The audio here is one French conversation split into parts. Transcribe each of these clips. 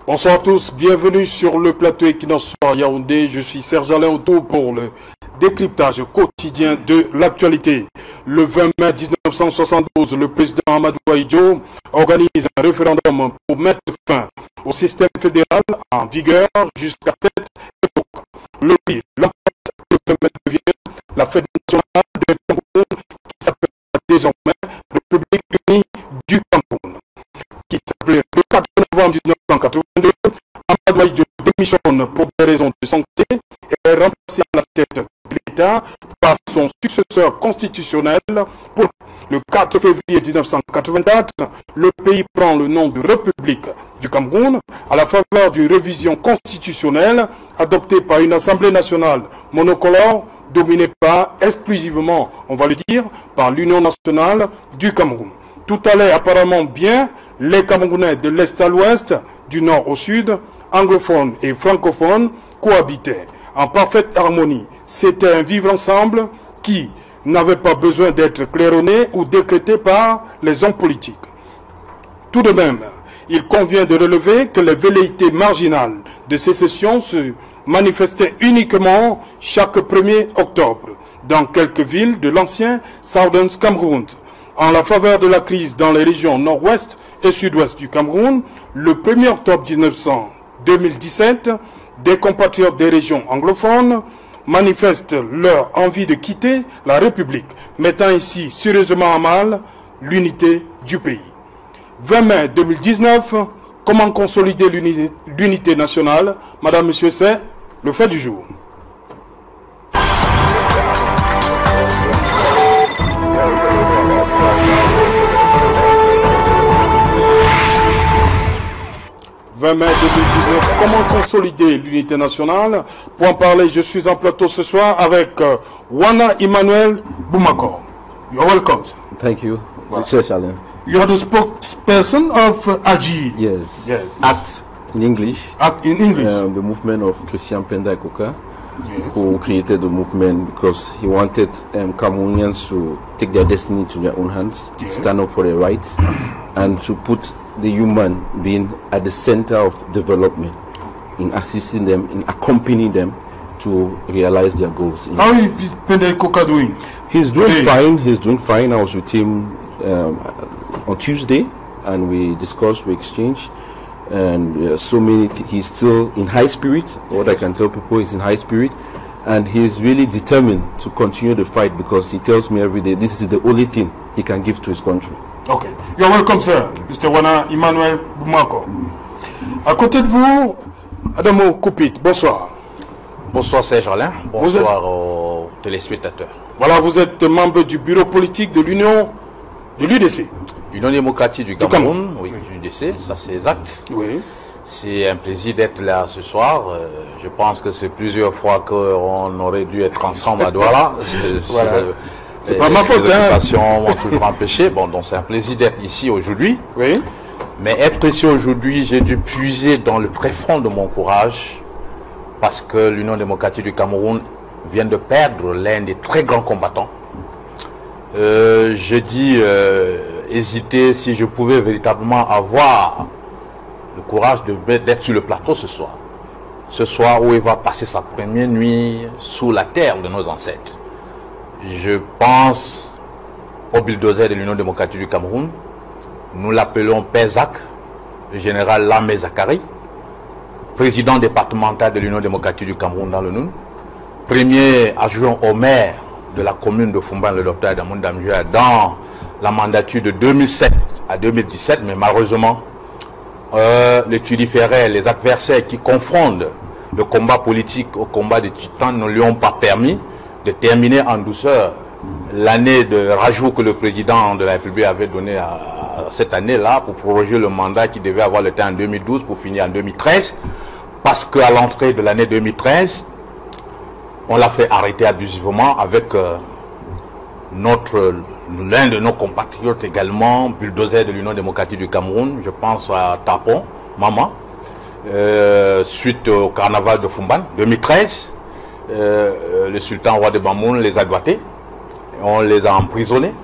Bonsoir à tous, bienvenue sur le plateau Equinox Soir Yaoundé. Je suis Serge Alain Auto pour le décryptage quotidien de l'actualité. Le 20 mai 1972, le président Amadou Ahidjo organise un référendum pour mettre fin au système fédéral en vigueur jusqu'à cette époque. Le pays l'emporte, le 20 mai devient la fête nationale du Cameroun qui s'appelle désormais République unie du Cameroun, qui s'appelait le 4 novembre 1982. Amadou Ahidjo démissionne pour des raisons de santé et est remplacé à la tête de l'État par son successeur constitutionnel. Pour le 4 février 1984, le pays prend le nom de République du Cameroun à la faveur d'une révision constitutionnelle adoptée par une Assemblée nationale monocolore dominée pas exclusivement, on va le dire, par l'Union nationale du Cameroun. Tout allait apparemment bien, les Camerounais de l'Est à l'Ouest, du Nord au Sud, anglophones et francophones, cohabitaient en parfaite harmonie. C'était un vivre ensemble qui n'avait pas besoin d'être claironné ou décrété par les hommes politiques. Tout de même, il convient de relever que les velléités marginales de sécession se manifestaient uniquement chaque 1er octobre dans quelques villes de l'ancien Southern Cameroun. En la faveur de la crise dans les régions nord-ouest et sud-ouest du Cameroun, le 1er octobre 2017, des compatriotes des régions anglophones manifestent leur envie de quitter la République, mettant ainsi sérieusement à mal l'unité du pays. 20 mai 2019, comment consolider l'unité nationale? Madame, Monsieur, c'est le fait du jour. « 20 mai 2019, comment consolider l'unité nationale? Pour en parler, je suis en plateau ce soir avec Wana Emmanuel Boumako. You're welcome. Thank you. Voilà. You are the spokesperson of AGI. Yes. Yes. ACT in English. ACT in English. The movement of Christian Penda Ikoka, Yes. who created the movement because he wanted Cameroonians to take their destiny to their own hands, Yes. stand up for their rights, and to put the human being at the center of development, in assisting them, in accompanying them to realize their goals. How is Penda Ikoka doing? He's doing Hey. fine. He's doing fine. I was with him on Tuesday, and we discussed, we exchanged, and so many. He's still in high spirit. What I can tell people is in high spirit, and he's really determined to continue the fight because he tells me every day this is the only thing he can give to his country. Okay. You're welcome, sir. Mr. Wana Emmanuel Boumako. À côté de vous, Adamo Koupit, bonsoir. Bonsoir Serge Alain, bonsoir aux téléspectateurs. Voilà, vous êtes membre du bureau politique de l'Union, de l'UDC. L'Union démocratique du Cameroun, oui, l'UDC, ça c'est exact. Oui. C'est un plaisir d'être là ce soir. Je pense que c'est plusieurs fois qu'on aurait dû être ensemble à Douala. Voilà. C'est pas ma faute, les occupations m'ont toujours empêché. Bon, donc c'est un plaisir d'être ici aujourd'hui. Oui. Mais être ici aujourd'hui, j'ai dû puiser dans le préfond de mon courage parce que l'Union démocratique du Cameroun vient de perdre l'un des très grands combattants. Je dis hésiter si je pouvais véritablement avoir le courage d'être sur le plateau ce soir. Ce soir où il va passer sa première nuit sous la terre de nos ancêtres. Je pense au bulldozer de l'Union démocratique du Cameroun. Nous l'appelons Père Zach, le général Lamé Zakari, président départemental de l'Union démocratique du Cameroun dans le Noun, premier adjoint au maire de la commune de Fumban, le docteur Damoun Damjouya, dans la mandature de 2007 à 2017, mais malheureusement, les tudiféraires, les adversaires qui confondent le combat politique au combat des titans ne lui ont pas permis de terminer en douceur l'année de rajout que le président de la République avait donné à cette année-là pour proroger le mandat qui devait avoir le temps en 2012 pour finir en 2013, parce qu'à l'entrée de l'année 2013, on l'a fait arrêter abusivement avec l'un de nos compatriotes également, bulldozer de l'Union démocratique du Cameroun, je pense à Tapon, Maman, suite au carnaval de Fumban, 2013. Le sultan roi de Bamoun les a doigtés, on les a emprisonnés,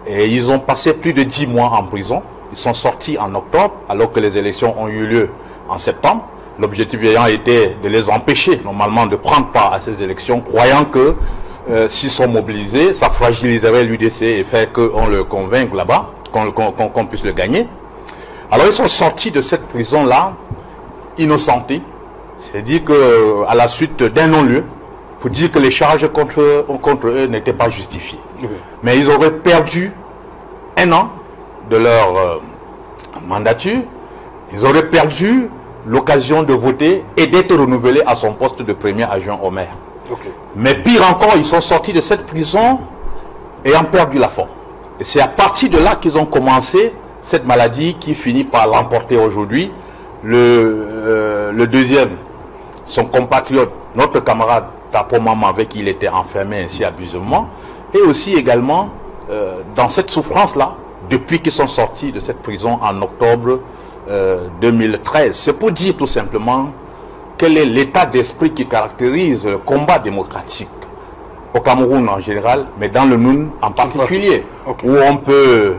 et ils ont passé plus de 10 mois en prison. Ils sont sortis en octobre, alors que les élections ont eu lieu en septembre. L'objectif ayant été de les empêcher normalement de prendre part à ces élections, croyant que s'ils sont mobilisés, ça fragiliserait l'UDC et fait qu'on le convainque là-bas, qu'on puisse le gagner. Alors ils sont sortis de cette prison-là, innocentés, c'est-à-dire qu'à la suite d'un non-lieu, pour dire que les charges contre eux n'étaient pas justifiées. Oui. Mais ils auraient perdu 1 an de leur mandature, ils auraient perdu l'occasion de voter et d'être renouvelés à son poste de premier adjoint au maire. Okay. Mais pire encore, ils sont sortis de cette prison ayant perdu la forme. Et c'est à partir de là qu'ils ont commencé cette maladie qui finit par l'emporter aujourd'hui. Le deuxième, son compatriote, notre camarade Tapo Mama, avec qui il était enfermé ainsi abusivement, et aussi également dans cette souffrance-là, depuis qu'ils sont sortis de cette prison en octobre 2013. C'est pour dire tout simplement quel est l'état d'esprit qui caractérise le combat démocratique au Cameroun en général, mais dans le Noun en particulier, okay. Où on peut,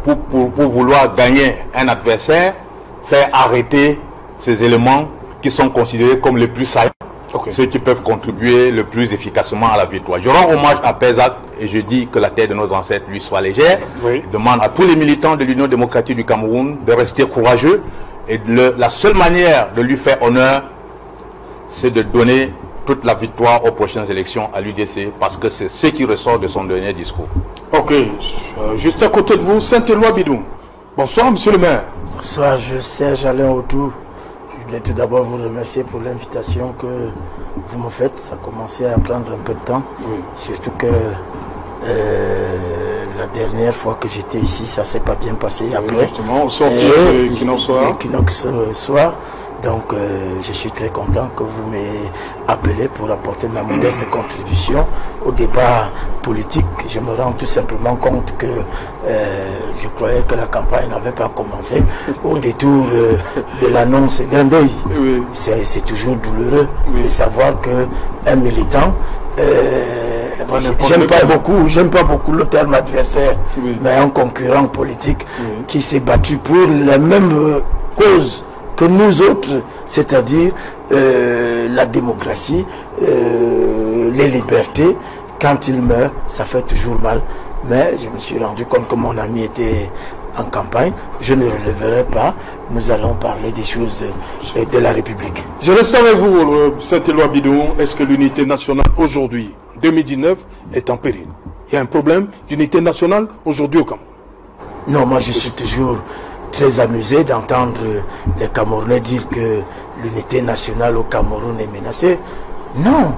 pour vouloir gagner un adversaire, faire arrêter ces éléments qui sont considérés comme les plus saillants, okay. Ceux qui peuvent contribuer le plus efficacement à la victoire. Je rends hommage à Pézac et je dis que la terre de nos ancêtres lui soit légère. Oui. Je demande à tous les militants de l'Union démocratique du Cameroun de rester courageux et la seule manière de lui faire honneur, c'est de donner toute la victoire aux prochaines élections à l'UDC, parce que c'est ce qui ressort de son dernier discours. Ok. Juste à côté de vous, Saint-Éloi Bidou. Bonsoir, monsieur le maire. Bonsoir, je Serge Alain Autou. Je voulais tout d'abord vous remercier pour l'invitation que vous me faites. Ça a commencé à prendre un peu de temps. Oui. Surtout que la dernière fois que j'étais ici, ça ne s'est pas bien passé. Après, justement, au sortir de Equinox Soir. Donc, je suis très content que vous m'ayez appelé pour apporter ma modeste contribution au débat politique. Je me rends tout simplement compte que je croyais que la campagne n'avait pas commencé au détour de l'annonce d'un deuil. Oui. C'est toujours douloureux de savoir qu'un militant, j'aime pas beaucoup le terme adversaire, mais un concurrent politique qui s'est battu pour la même cause que nous autres, c'est-à-dire la démocratie, les libertés. Quand il meurt, ça fait toujours mal. Mais je me suis rendu compte que mon ami était en campagne. Je ne releverai pas. Nous allons parler des choses de la République. Je reste avec vous, Saint-Éloi Bidou. Est-ce que l'unité nationale aujourd'hui, 2019, est en péril? Il y a un problème d'unité nationale aujourd'hui au Cameroun? Non, moi je suis toujours très amusé d'entendre les Camerounais dire que l'unité nationale au Cameroun est menacée. Non.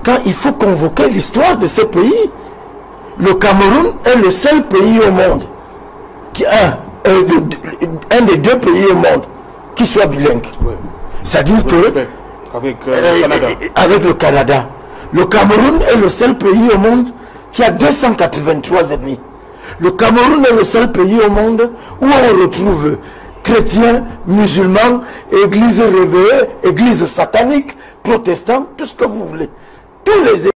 Quand il faut convoquer l'histoire de ce pays, le Cameroun est le seul pays au monde, un des 2 pays au monde qui soit bilingue. Ouais. C'est-à-dire que avec le Canada, le Cameroun est le seul pays au monde qui a 283 ethnies. Le Cameroun est le seul pays au monde où on retrouve chrétiens, musulmans, églises réveillées, églises sataniques, protestants, tout ce que vous voulez. Tous les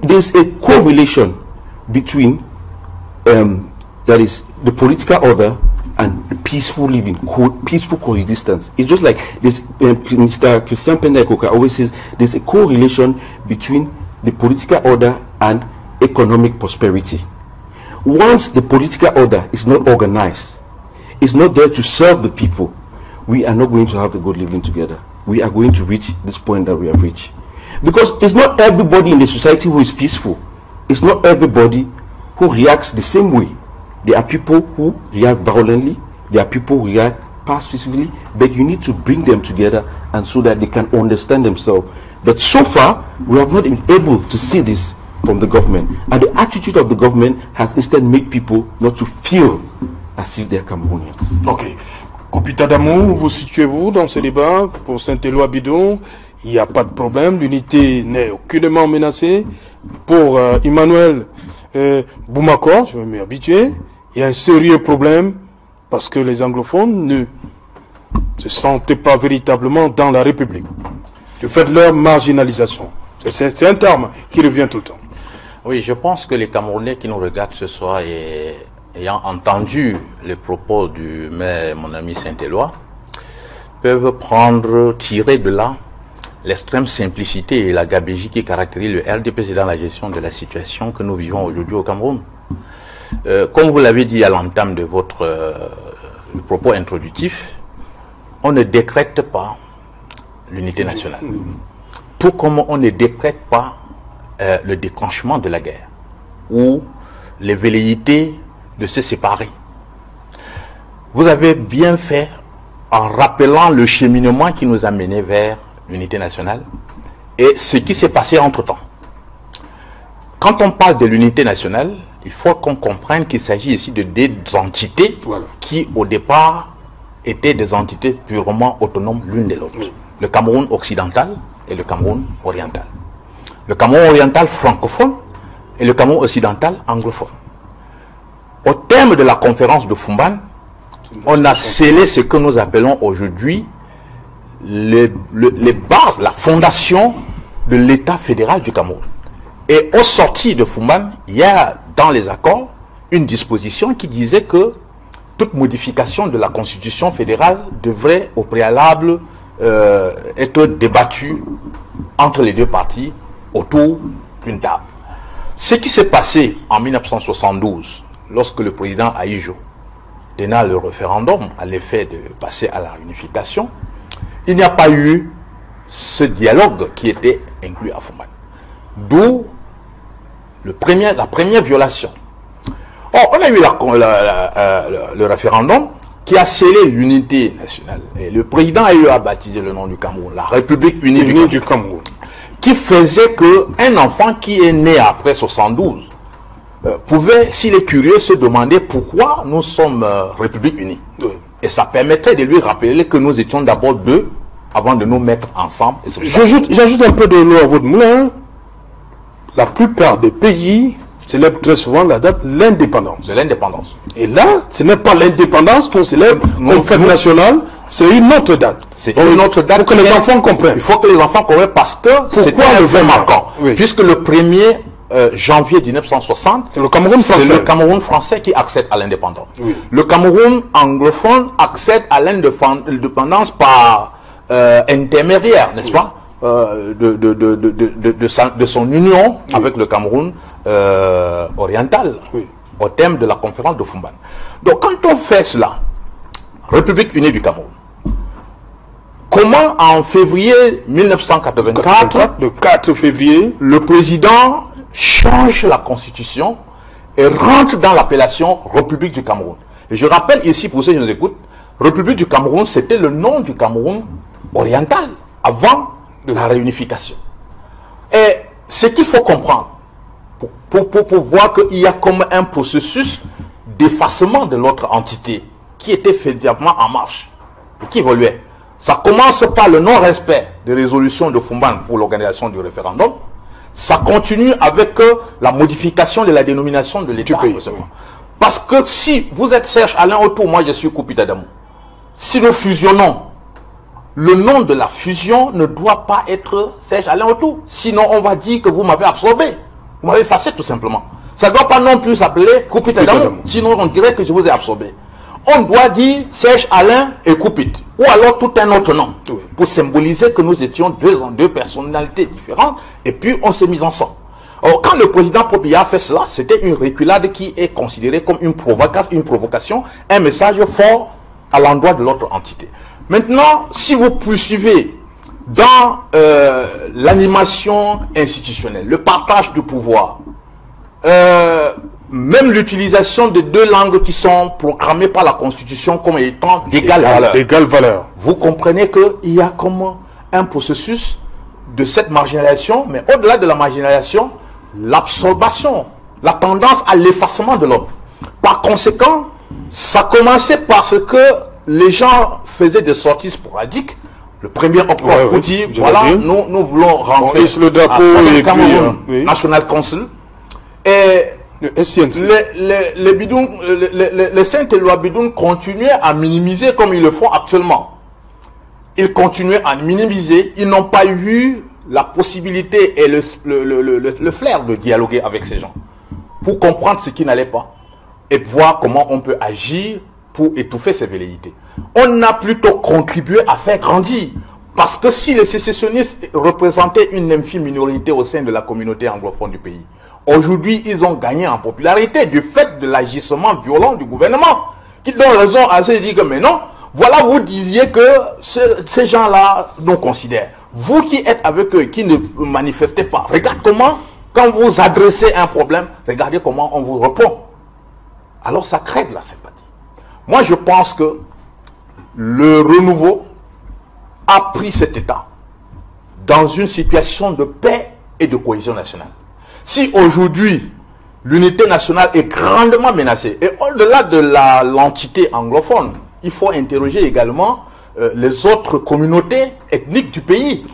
there's a correlation between that is the political order and peaceful living, peaceful coexistence. It's just like this. Mr. Christian Pendaikoka always says there's a correlation between the political order and economic prosperity. Once the political order is not organized, is not there to serve the people, we are not going to have the good living together. We are going to reach this point that we have reached. Because it's not everybody in the society who is peaceful. It's not everybody who reacts the same way. There are people who react violently. There are people who react pacifully. But you need to bring them together and so that they can understand themselves. But so far, we have not been able to see this from the government. And the attitude of the government has instead made people not to feel as if they are Cameroonians. Ok. Kopita Damou, vous situez-vous dans ce débat pour Saint-Éloi Bidou? Il n'y a pas de problème. L'unité n'est aucunement menacée. Pour Emmanuel Boumakor, je vais m'y habituer. Il y a un sérieux problème parce que les anglophones ne se sentaient pas véritablement dans la République. Du fait de leur marginalisation. C'est un terme qui revient tout le temps. Oui, je pense que les Camerounais qui nous regardent ce soir et ayant entendu les propos du maire, mon ami Saint-Éloi, peuvent tirer de là l'extrême simplicité et la gabégie qui caractérise le RDPC dans la gestion de la situation que nous vivons aujourd'hui au Cameroun. Comme vous l'avez dit à l'entame de votre propos introductif, on ne décrète pas l'unité nationale. Tout comme on ne décrète pas le déclenchement de la guerre ou les velléités de se séparer. Vous avez bien fait en rappelant le cheminement qui nous a menés vers l'unité nationale et ce qui s'est passé entre-temps. Quand on parle de l'unité nationale, il faut qu'on comprenne qu'il s'agit ici de deux entités qui, au départ, étaient des entités purement autonomes l'une de l'autre. Le Cameroun occidental et le Cameroun oriental. Le Cameroun oriental francophone et le Cameroun occidental anglophone. Au terme de la conférence de Fumban, on a scellé ce que nous appelons aujourd'hui les bases, la fondation de l'État fédéral du Cameroun. Et au sorti de Fumban, il y a dans les accords une disposition qui disait que toute modification de la constitution fédérale devrait au préalable être débattue entre les deux parties autour d'une table. Ce qui s'est passé en 1972, lorsque le président Ahidjo tenait le référendum à l'effet de passer à la réunification, il n'y a pas eu ce dialogue qui était inclus à Fumban. D'où la première violation. Or, on a eu le référendum qui a scellé l'unité nationale. Et le président a eu à baptiser le nom du Cameroun, la République unie du Cameroun. Qui faisait qu'un enfant qui est né après 72 pouvait, s'il est curieux, se demander pourquoi nous sommes République unie. Et ça permettrait de lui rappeler que nous étions d'abord deux avant de nous mettre ensemble. J'ajoute un peu de l'eau à votre moulin. La plupart des pays célèbrent très souvent la date de l'indépendance. De l'indépendance. Et là, ce n'est pas l'indépendance qu'on célèbre comme fête nationale, c'est une autre date. C'est une autre date. Il faut que les enfants comprennent. Il faut que les enfants comprennent parce que c'est un fait marquant. Oui. Puisque le 1er janvier 1960, c'est le Cameroun français qui accède à l'indépendance. Oui. Le Cameroun anglophone accède à l'indépendance par intermédiaire, n'est-ce pas, de son union avec le Cameroun oriental, au thème de la conférence de Fumban. Donc quand on fait cela, République unie du Cameroun, comment en février 1984, le 4 février, le président change la constitution et rentre dans l'appellation République du Cameroun. Et je rappelle ici, pour ceux qui nous écoutent, République du Cameroun, c'était le nom du Cameroun oriental, avant la réunification. Et ce qu'il faut comprendre, pour voir qu'il y a comme un processus d'effacement de l'autre entité, qui était fédéralement en marche, et qui évoluait. Ça commence par le non-respect des résolutions de Fumban pour l'organisation du référendum. Ça continue avec la modification de la dénomination de l'État. Parce que si vous êtes Serge Alain Autou, moi je suis Koupit Adamou. Si nous fusionnons, le nom de la fusion ne doit pas être Serge Alain Autou. Sinon on va dire que vous m'avez absorbé. Vous m'avez effacé tout simplement. Ça ne doit pas non plus s'appeler Koupit Adamou. Sinon on dirait que je vous ai absorbé. On doit dire Serge Alain et Koupit. Ou alors tout un autre nom. Pour symboliser que nous étions deux personnalités différentes. Et puis on s'est mis ensemble. Alors quand le président Popia a fait cela, c'était une reculade qui est considérée comme une provocation, un message fort à l'endroit de l'autre entité. Maintenant, si vous poursuivez dans l'animation institutionnelle, le partage du pouvoir, même l'utilisation de deux langues qui sont proclamées par la Constitution comme étant d'égale valeur. Vous comprenez qu'il y a comme un processus de cette marginalisation, mais au-delà de la marginalisation, l'absorption, la tendance à l'effacement de l'homme. Par conséquent, ça commençait parce que les gens faisaient des sorties sporadiques. Le 1er octobre, pour dire, voilà, nous voulons rentrer le drapeau à Cameroun National Council. Et les Saint-Éloi Bidoun continuaient à minimiser comme ils le font actuellement. Ils continuaient à minimiser. Ils n'ont pas eu la possibilité et le flair de dialoguer avec ces gens pour comprendre ce qui n'allait pas et voir comment on peut agir pour étouffer ces velléités. On a plutôt contribué à faire grandir. Parce que si les sécessionnistes représentaient une infime minorité au sein de la communauté anglophone du pays, aujourd'hui, ils ont gagné en popularité du fait de l'agissement violent du gouvernement, qui donne raison à ceux qui disent que, mais non, voilà, vous disiez que ces gens-là nous considèrent. Vous qui êtes avec eux, qui ne manifestez pas, regardez comment, quand vous adressez un problème, regardez comment on vous répond. Alors ça crée de la sympathie. Moi, je pense que le renouveau a pris cet État dans une situation de paix et de cohésion nationale. Si aujourd'hui, l'unité nationale est grandement menacée, et au-delà de l'entité anglophone, il faut interroger également les autres communautés ethniques du pays.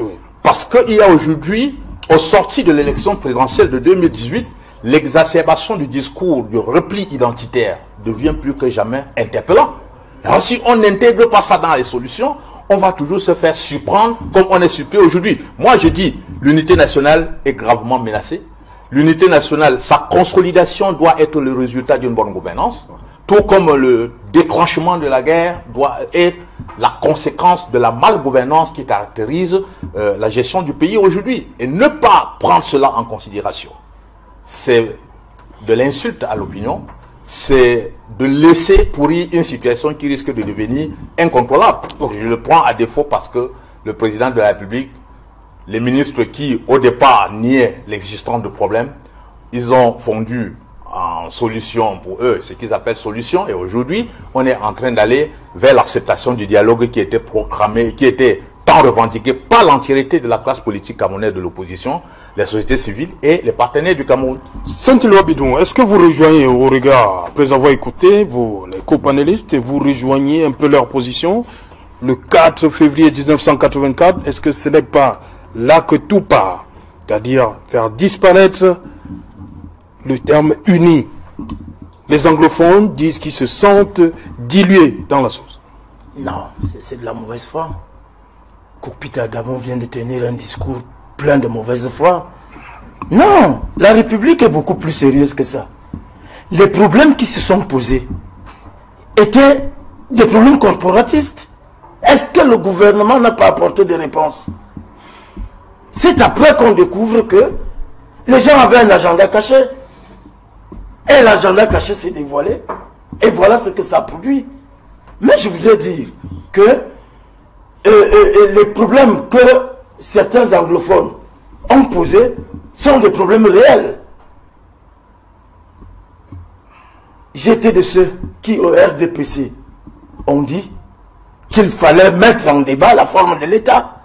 Parce qu'il y a aujourd'hui, au sorti de l'élection présidentielle de 2018, l'exacerbation du discours du repli identitaire devient plus que jamais interpellant. Alors si on n'intègre pas ça dans les solutions, on va toujours se faire surprendre comme on est surpris aujourd'hui. Moi je dis, l'unité nationale est gravement menacée. L'unité nationale, sa consolidation doit être le résultat d'une bonne gouvernance, tout comme le déclenchement de la guerre doit être la conséquence de la malgouvernance qui caractérise la gestion du pays aujourd'hui. Et ne pas prendre cela en considération, c'est de l'insulte à l'opinion, c'est de laisser pourrir une situation qui risque de devenir incontrôlable. Je le prends à défaut parce que le président de la République, les ministres qui au départ niaient l'existence de problèmes, ils ont fondu en solution pour eux, ce qu'ils appellent solution, et aujourd'hui on est en train d'aller vers l'acceptation du dialogue qui était programmé, qui était tant revendiqué par l'entièreté de la classe politique camerounaise de l'opposition, les sociétés civiles et les partenaires du Cameroun. Saint-Éloi Bidon, est-ce que vous rejoignez au regard, après avoir écouté les copanélistes, et vous rejoignez un peu leur position le 4 février 1984, est-ce que ce n'est pas là que tout part, c'est-à-dire faire disparaître le terme uni? Les anglophones disent qu'ils se sentent dilués dans la sauce. Non, c'est de la mauvaise foi. Koukpita Gabon vient de tenir un discours plein de mauvaise foi. Non, la République est beaucoup plus sérieuse que ça. Les problèmes qui se sont posés étaient des problèmes corporatistes. Est-ce que le gouvernement n'a pas apporté des réponses? C'est après qu'on découvre que les gens avaient un agenda caché. Et l'agenda caché s'est dévoilé. Et voilà ce que ça produit. Mais je voudrais dire que les problèmes que certains anglophones ont posés sont des problèmes réels. J'étais de ceux qui, au RDPC, ont dit qu'il fallait mettre en débat la forme de l'État.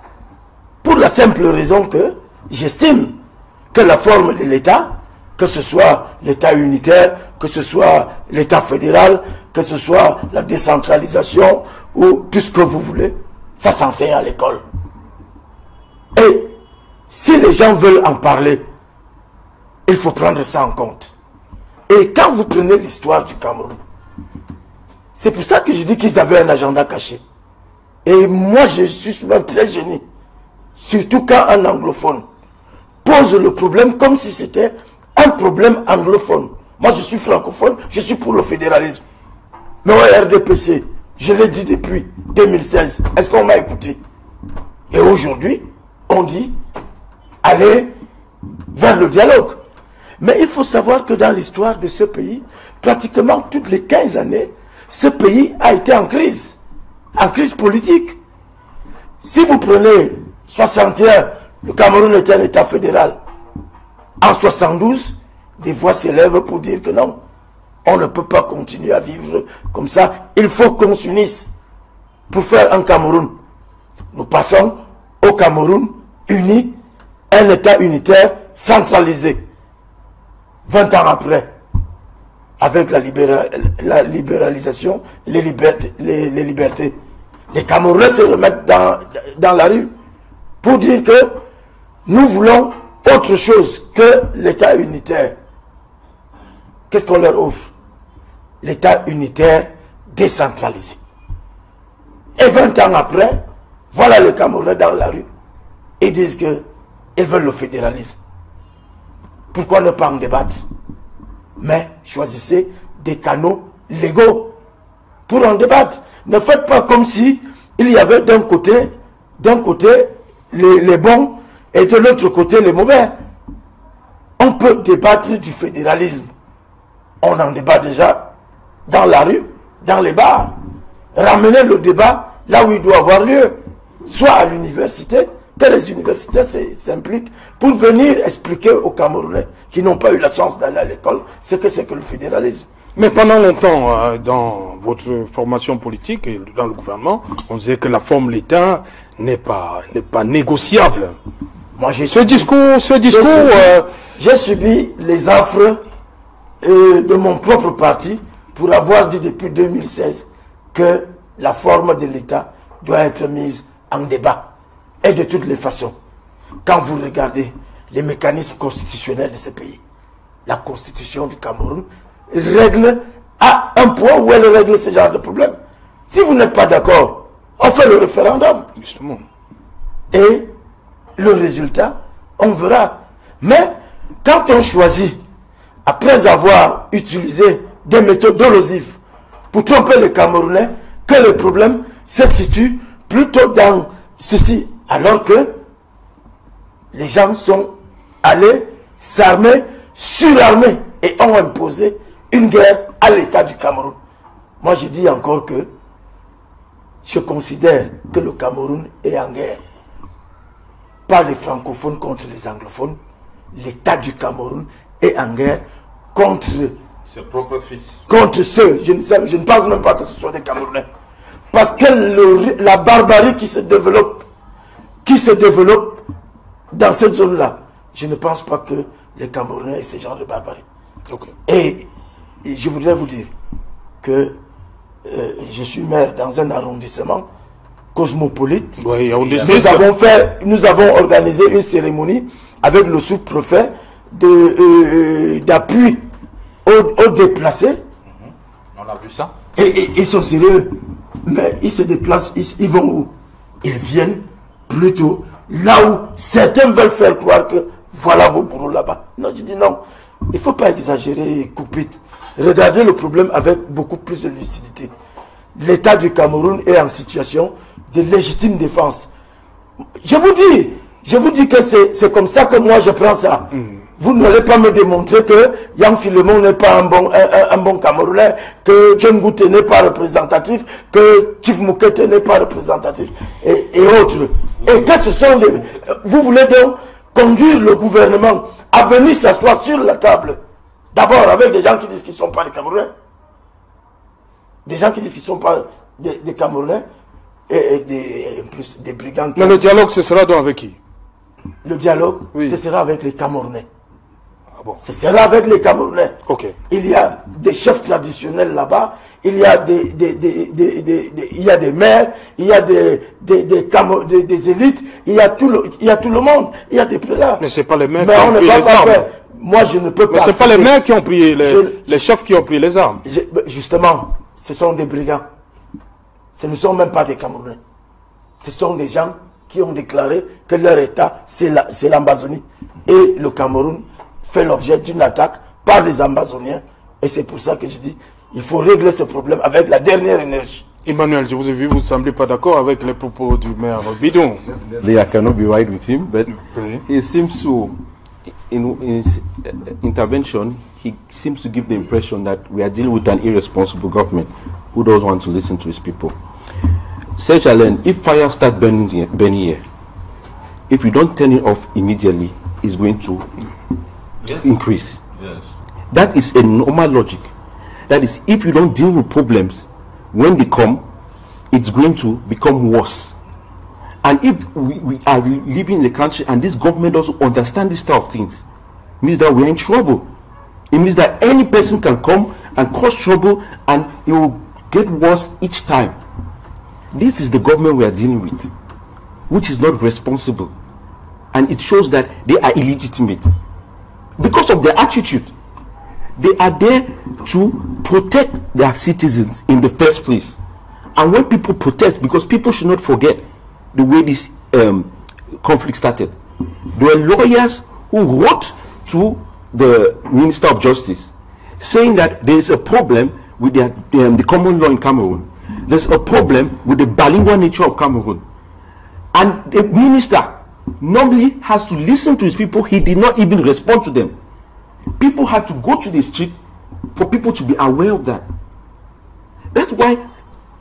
Pour la simple raison que j'estime que la forme de l'État, que ce soit l'État unitaire, que ce soit l'État fédéral, que ce soit la décentralisation ou tout ce que vous voulez, ça s'enseigne à l'école. Et si les gens veulent en parler, il faut prendre ça en compte. Et quand vous prenez l'histoire du Cameroun, c'est pour ça que je dis qu'ils avaient un agenda caché. Et moi, je suis souvent très gêné. Surtout quand un anglophone pose le problème comme si c'était un problème anglophone. Moi, je suis francophone, je suis pour le fédéralisme. Mais au RDPC, je l'ai dit depuis 2016, est-ce qu'on m'a écouté? Et aujourd'hui, on dit, allez vers le dialogue. Mais il faut savoir que dans l'histoire de ce pays, pratiquement toutes les 15 années, ce pays a été en crise politique. Si vous prenez 61, le Cameroun était un État fédéral. En 72, des voix s'élèvent pour dire que non, on ne peut pas continuer à vivre comme ça. Il faut qu'on s'unisse pour faire un Cameroun. Nous passons au Cameroun uni, un État unitaire centralisé. 20 ans après, avec la libéralisation, les libertés, les Camerounais se remettent dans la rue pour dire que nous voulons autre chose que l'État unitaire. Qu'est-ce qu'on leur offre? L'État unitaire décentralisé. Et 20 ans après, voilà les Camerounais dans la rue. Ils disent que ils veulent le fédéralisme. Pourquoi ne pas en débattre? Mais choisissez des canaux légaux pour en débattre. Ne faites pas comme si il y avait d'un côté les bons et de l'autre côté les mauvais. On peut débattre du fédéralisme. On en débat déjà dans la rue, dans les bars. Ramener le débat là où il doit avoir lieu, soit à l'université, que les universitaires s'impliquent pour venir expliquer aux Camerounais qui n'ont pas eu la chance d'aller à l'école ce que c'est que le fédéralisme. Mais pendant longtemps, dans votre formation politique et dans le gouvernement, on disait que la forme l'État n'est pas négociable. Moi, j'ai subi les affres de mon propre parti pour avoir dit depuis 2016 que la forme de l'État doit être mise en débat. Et de toutes les façons, quand vous regardez les mécanismes constitutionnels de ce pays, la constitution du Cameroun règle à un point où elle règle ce genre de problème. Si vous n'êtes pas d'accord, on fait le référendum. Justement. Et le résultat, on verra. Mais quand on choisit, après avoir utilisé des méthodes dolosives pour tromper les Camerounais, que le problème se situe plutôt dans ceci, alors que les gens sont allés s'armer, surarmer et ont imposé une guerre à l'État du Cameroun. Moi, je dis encore que je considère que le Cameroun est en guerre. Pas les francophones contre les anglophones. L'État du Cameroun est en guerre contre ses propres fils. Contre ceux, je ne pense même pas que ce soit des Camerounais. Parce que la barbarie qui se développe dans cette zone-là, je ne pense pas que les Camerounais aient ce genre de barbarie. Okay. Et je voudrais vous dire que je suis maire dans un arrondissement cosmopolite. Oui, nous avons organisé une cérémonie avec le sous-préfet d'appui aux déplacés. On a vu ça. Et ils sont sérieux. Mais ils se déplacent, ils vont où? Ils viennent plutôt là où certains veulent faire croire que voilà vos bourreaux là-bas. Non, je dis non. Il ne faut pas exagérer et couper. Regardez le problème avec beaucoup plus de lucidité. L'État du Cameroun est en situation de légitime défense. Je vous dis que c'est comme ça que moi je prends ça. Vous n'allez pas me démontrer que Yang Philemon n'est pas un bon Camerounais, que John Goutte n'est pas représentatif, que Chief Moukete n'est pas représentatif, et autres. Et que ce sont des... Vous voulez donc conduire le gouvernement à venir s'asseoir sur la table, d'abord avec des gens qui disent qu'ils ne sont pas des Camerounais, des gens qui disent qu'ils ne sont pas des Camerounais, et en plus des brigands. Mais le dialogue, ce sera donc avec qui? Le dialogue, oui, ce sera avec les Camerounais. Ah bon. Ce sera avec les Camerounais. Okay. Il y a des chefs traditionnels là-bas, il y a des maires, il y a des élites, il y a tout le monde, il y a des prélats. Mais ce n'est pas les maires qui ont pris les armes. Moi, je ne peux pas. Mais ce n'est pas les maires qui ont pris, les chefs qui ont pris les armes. Justement, ce sont des brigands. Ce ne sont même pas des Camerounais. Ce sont des gens qui ont déclaré que leur État, c'est l'Ambazonie. Et le Cameroun fait l'objet d'une attaque par les Ambazoniens. Et c'est pour ça que je dis, il faut régler ce problème avec la dernière énergie. Emmanuel, je vous ai vu, vous ne semblez pas d'accord avec les propos du maire Bidon. I cannot be right with him, but it seems to, in his intervention, he seems to give the impression that we are dealing with an irresponsible government who doesn't want to listen to his people. Serge Alain, if fire starts burning here, if you don't turn it off immediately, it's going to increase. Yes. That is a normal logic. That is, if you don't deal with problems when they come, it's going to become worse. And if we are living in the country and this government doesn't understand this type of things, it means that we're in trouble. It means that any person can come and cause trouble and it will get worse each time. This is the government we are dealing with, which is not responsible. And it shows that they are illegitimate. Because of their attitude, they are there to protect their citizens in the first place. And when people protest, because people should not forget the way this conflict started. There were lawyers who wrote to the Minister of Justice saying that there is a problem with the common law in Cameroon. There's a problem with the bilingual nature of Cameroon. And the minister normally has to listen to his people. He did not even respond to them. People had to go to the street for people to be aware of that. That's why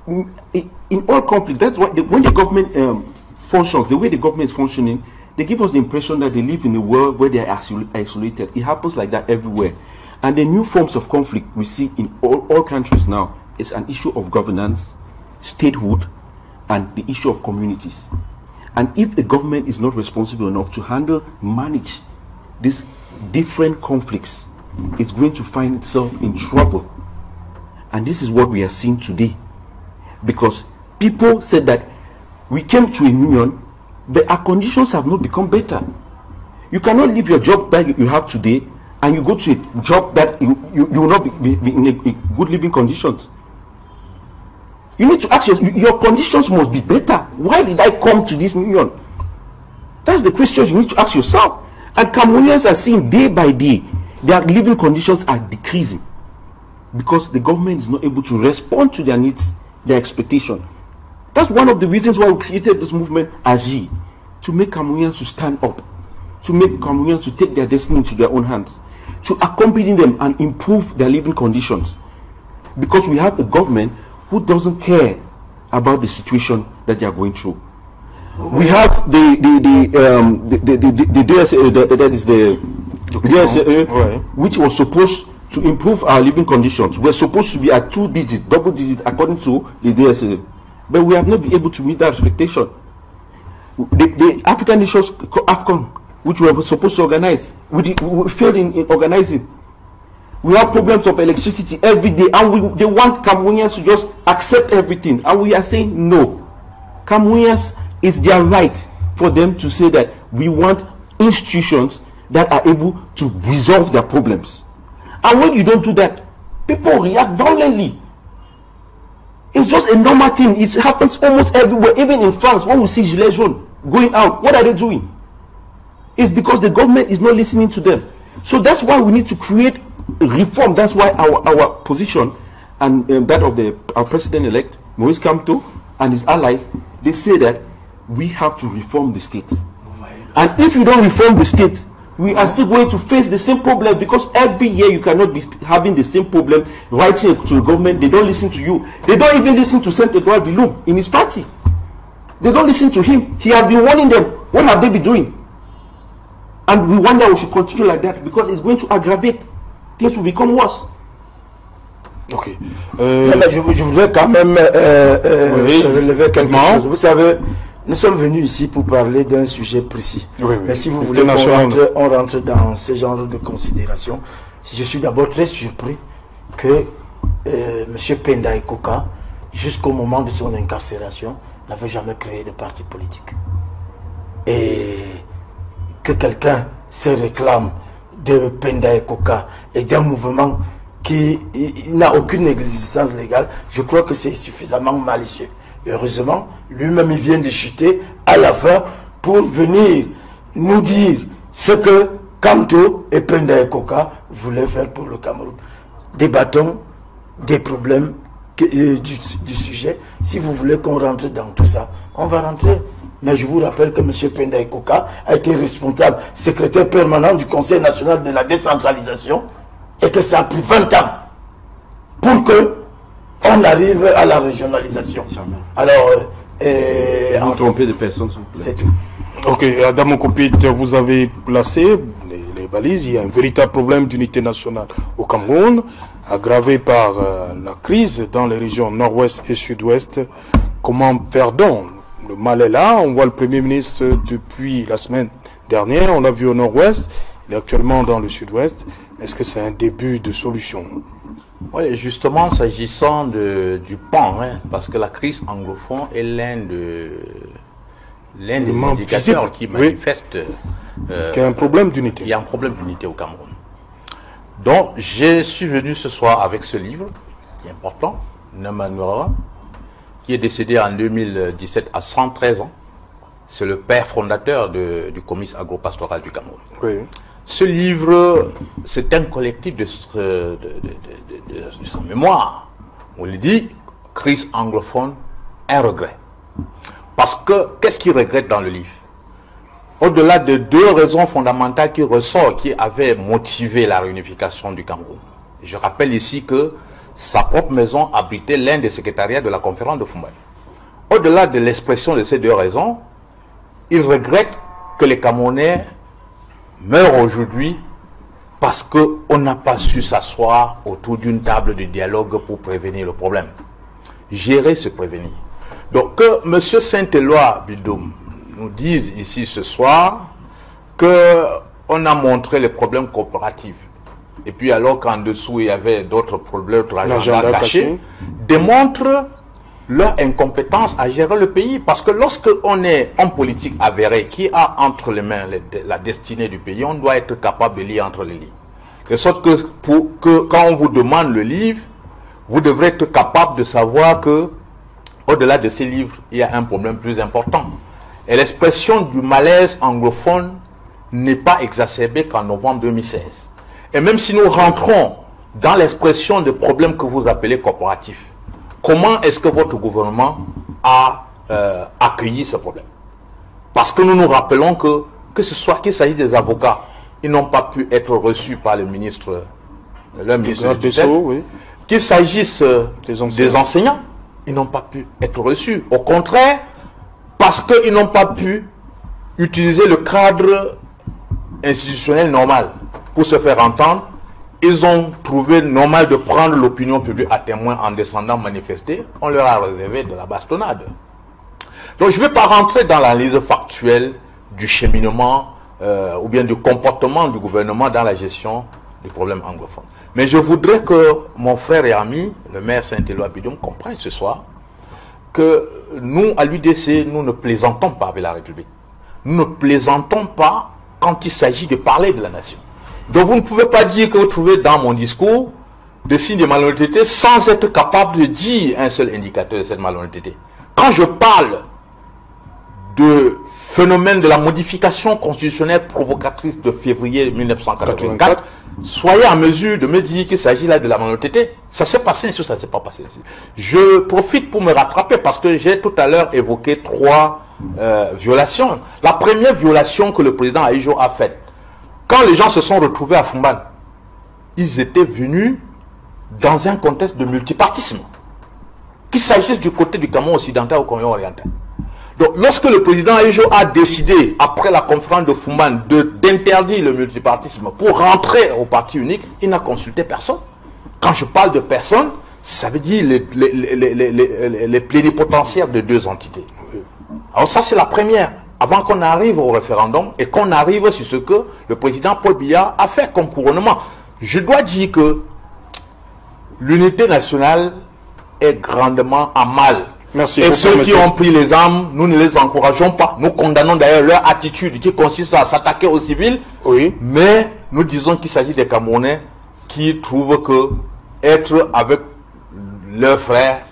in all conflicts, that's why when the government functions, the way the government is functioning, they give us the impression that they live in a world where they are isolated. It happens like that everywhere. And the new forms of conflict we see in all countries now is an issue of governance, statehood, and the issue of communities. And if the government is not responsible enough to manage these different conflicts, it's going to find itself in trouble. And this is what we are seeing today. Because people said that we came to a union, but our conditions have not become better. You cannot leave your job that you have today and you go to a job that you will not be in a good living conditions. You need to ask your conditions must be better. Why did I come to this union? That's the question you need to ask yourself. And Cameroonians are seeing day by day their living conditions are decreasing because the government is not able to respond to their needs, their expectation. That's one of the reasons why we created this movement, AGI, to make Cameroonians to stand up, to make Cameroonians to take their destiny into their own hands, to accompany them and improve their living conditions. Because we have a government who doesn't care about the situation that they are going through. We have the DSA, that is the DSA, which was supposed to improve our living conditions. We're supposed to be at double digit, according to the DSA. But we have not been able to meet that expectation. The African nations, AFCON, which we were supposed to organize, we failed in organizing. We have problems of electricity every day, and they want Cameroonians to just accept everything. And we are saying no. Cameroonians, it's their right for them to say that we want institutions that are able to resolve their problems. And when you don't do that, people react violently. It's just a normal thing. It happens almost everywhere. Even in France, when we see Gilets jaunes going out, what are they doing? It's because the government is not listening to them. So that's why we need to create reform. That's why our position and that of our president-elect, Maurice Kamto, and his allies, they say that we have to reform the state. And if you don't reform the state, we are still going to face the same problem, because every year you cannot be having the same problem, writing to the government. They don't listen to you. They don't even listen to Saint Edouard Billoum in his party. They don't listen to him. He has been warning them. What have they been doing? And we wonder we should continue like that, because it's going to aggravate. Things will become worse. Ok. Mais je voudrais quand même relever quelque chose. Vous savez, nous sommes venus ici pour parler d'un sujet précis. Mais si vous voulez on rentre dans ce genre de considération, je suis d'abord très surpris que M. Penda Ekoka, jusqu'au moment de son incarcération, n'avait jamais créé de parti politique. Et que quelqu'un se réclame de Penda Ekoka et d'un mouvement qui n'a aucune existence légale, je crois que c'est suffisamment malicieux. Et heureusement, lui-même il vient de chuter à la fin pour venir nous dire ce que Kamto et Penda Ekoka voulaient faire pour le Cameroun. Débattons des problèmes du sujet. Si vous voulez qu'on rentre dans tout ça, on va rentrer. Mais je vous rappelle que M. Penda Ekoka a été responsable, secrétaire permanent du Conseil national de la décentralisation, et que ça a pris 20 ans pour que on arrive à la régionalisation. Alors, vous trompez de personne, s'il vous plaît. C'est tout. Ok, Adamo Kopit, vous avez placé les balises. Il y a un véritable problème d'unité nationale au Cameroun, aggravé par la crise dans les régions nord-ouest et sud-ouest. Comment faire donc? Le mal est là. On voit le Premier ministre depuis la semaine dernière. On l'a vu au nord-ouest. Il est actuellement dans le sud-ouest. Est-ce que c'est un début de solution? Oui, justement, s'agissant du pan, hein, parce que la crise anglophone est l'un des indicateurs qui manifeste qu'il y a un problème d'unité. Il y a un problème d'unité au Cameroun. Donc, je suis venu ce soir avec ce livre, qui est important, Nama Noura, qui est décédé en 2017 à 113 ans. c'est le père fondateur du comice agropastoral du Cameroun. Oui. Ce livre, c'est un collectif de sa mémoire. On lui dit, crise anglophone, un regret. Parce que, qu'est-ce qu'il regrette dans le livre? Au-delà de deux raisons fondamentales qui ressortent, qui avaient motivé la réunification du Cameroun. Je rappelle ici que sa propre maison abritait l'un des secrétariats de la conférence de Fumban. Au-delà de l'expression de ces deux raisons, il regrette que les Camerounais meurent aujourd'hui parce qu'on n'a pas su s'asseoir autour d'une table de dialogue pour prévenir le problème. Gérer, se prévenir. Donc que M. Saint-Éloi Bidoum nous dise ici ce soir qu'on a montré les problèmes coopératifs. Et puis alors qu'en dessous il y avait d'autres problèmes, d'autres agendas cachés, démontre leur incompétence à gérer le pays. Parce que lorsque on est en politique avéré, qui a entre les mains la destinée du pays, on doit être capable de lire entre les lignes. De sorte que quand on vous demande le livre, vous devrez être capable de savoir que au-delà de ces livres, il y a un problème plus important. Et l'expression du malaise anglophone n'est pas exacerbée qu'en novembre 2016. Et même si nous rentrons dans l'expression de problèmes que vous appelez coopératifs, comment est-ce que votre gouvernement a accueilli ce problème? Parce que nous nous rappelons que ce soit qu'il s'agisse des avocats, ils n'ont pas pu être reçus par le ministre, du oui. Qu'il s'agisse des enseignants, ils n'ont pas pu être reçus. Au contraire, parce qu'ils n'ont pas pu utiliser le cadre institutionnel normal pour se faire entendre, ils ont trouvé normal de prendre l'opinion publique à témoin en descendant manifester. On leur a réservé de la bastonnade. Donc je ne vais pas rentrer dans l'analyse factuelle du cheminement ou bien du comportement du gouvernement dans la gestion du problème anglophone. Mais je voudrais que mon frère et ami, le maire Saint-Éloi Bidoum, comprenne ce soir que nous, à l'UDC, nous ne plaisantons pas avec la République. Nous ne plaisantons pas quand il s'agit de parler de la nation. Donc vous ne pouvez pas dire que vous trouvez dans mon discours des signes de malhonnêteté sans être capable de dire un seul indicateur de cette malhonnêteté. Quand je parle de phénomène de la modification constitutionnelle provocatrice de février 1984, soyez en mesure de me dire qu'il s'agit là de la malhonnêteté. Ça s'est passé ainsi ou ça ne s'est pas passé ainsi. Je profite pour me rattraper parce que j'ai tout à l'heure évoqué trois violations. La première violation que le président Aïjo a faite, quand les gens se sont retrouvés à Fumban, ils étaient venus dans un contexte de multipartisme. Qu'il s'agisse du côté du Cameroun occidental ou Cameroun oriental. Donc, lorsque le président Aïjo a décidé, après la conférence de Fumban, d'interdire le multipartisme pour rentrer au parti unique, il n'a consulté personne. Quand je parle de personne, ça veut dire les plénipotentiaires de deux entités. Alors ça, c'est la première. Avant qu'on arrive au référendum et qu'on arrive sur ce que le président Paul Biya a fait comme couronnement. Je dois dire que l'unité nationale est grandement à mal. Merci. Et ceux qui ont pris les armes, nous ne les encourageons pas. Nous condamnons d'ailleurs leur attitude qui consiste à s'attaquer aux civils. Oui. Mais nous disons qu'il s'agit des Camerounais qui trouvent que être avec leurs frères...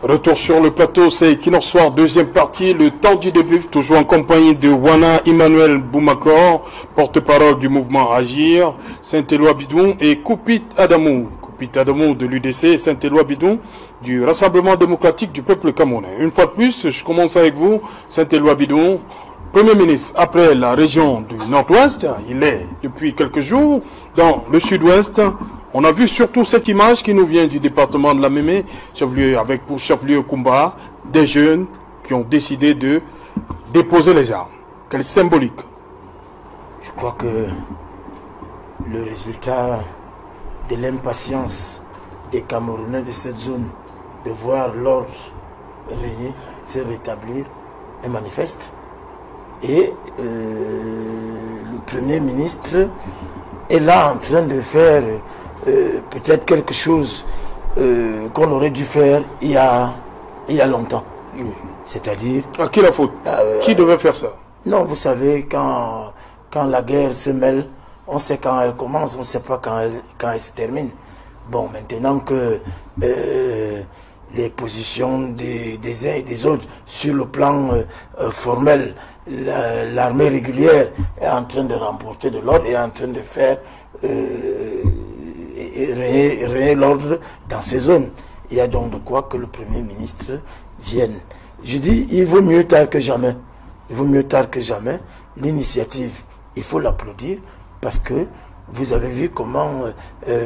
Retour sur le plateau, c'est Equinox Soir, deuxième partie, le temps du débrief, toujours en compagnie de Wana Emmanuel Boumakor, porte-parole du mouvement Agir, Saint-Éloi Bidoum et Koupit Adamou. Koupit Adamou de l'UDC, Saint-Éloi Bidoum du Rassemblement démocratique du peuple camerounais. Une fois de plus, je commence avec vous, Saint-Éloi Bidoum. Premier ministre, après la région du Nord-Ouest, il est depuis quelques jours dans le Sud-Ouest. On a vu surtout cette image qui nous vient du département de la Mémé, chef-lieu avec pour chef-lieu Kumba, des jeunes qui ont décidé de déposer les armes. Quelle symbolique? Je crois que le résultat de l'impatience des Camerounais de cette zone de voir l'ordre régner, se rétablir, est manifeste. Et le Premier ministre est là en train de faire peut-être quelque chose qu'on aurait dû faire il y a longtemps. Oui. C'est-à-dire... À qui la faute? Qui devait faire ça? Non, vous savez, quand la guerre se mêle, on sait quand elle commence, on ne sait pas quand elle se termine. Bon, maintenant que les positions des uns et des autres sur le plan formel, l'armée régulière est en train de remporter de l'ordre et est en train de faire régner l'ordre dans ces zones. Il y a donc de quoi que le Premier ministre vienne. Je dis, il vaut mieux tard que jamais. Il vaut mieux tard que jamais. L'initiative, il faut l'applaudir parce que vous avez vu comment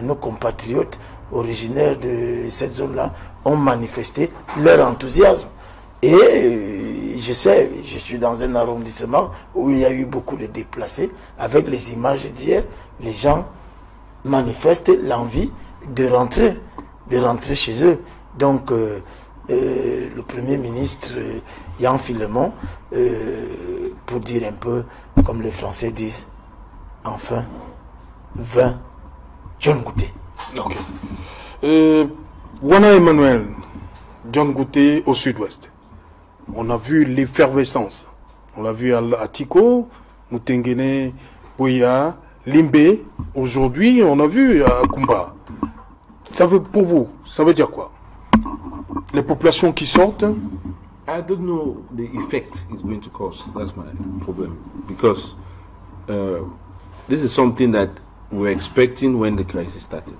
nos compatriotes originaires de cette zone-là ont manifesté leur enthousiasme. Et je sais, je suis dans un arrondissement où il y a eu beaucoup de déplacés. Avec les images d'hier, les gens manifestent l'envie de rentrer chez eux. Donc, le Premier ministre Yan Filemon, pour dire un peu comme les Français disent, enfin, vin, John Gouté. Ok. Wana Emmanuel, John Gouté au sud-ouest. On a vu l'effervescence. On l'a vu à Tiko, Moutengene, Boya, Limbe. Aujourd'hui, on a vu à Kumba. Ça veut, pour vous, ça veut dire quoi? Les populations qui sortent? I don't know the effect it's going to cause. That's my problem. Because this is something that we were expecting when the crisis started.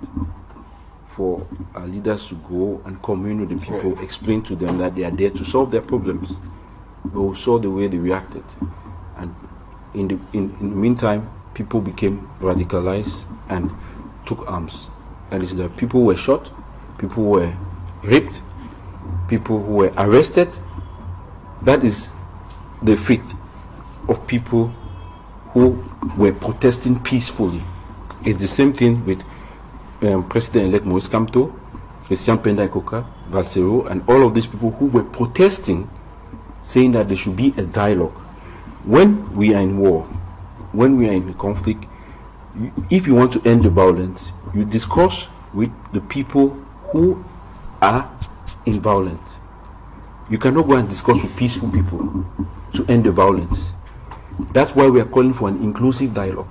For our leaders to go and commune with the people, explain to them that they are there to solve their problems. But we saw the way they reacted. And in the meantime, people became radicalized and took arms. That is, the people were shot, people were raped, people who were arrested. That is the fate of people who were protesting peacefully. It's the same thing with President-elect Maurice Kamto, Christian Penda Koka, Valsero, and all of these people who were protesting, saying that there should be a dialogue. When we are in war, when we are in a conflict, if you want to end the violence, you discuss with the people who are in violence. You cannot go and discuss with peaceful people to end the violence. That's why we are calling for an inclusive dialogue.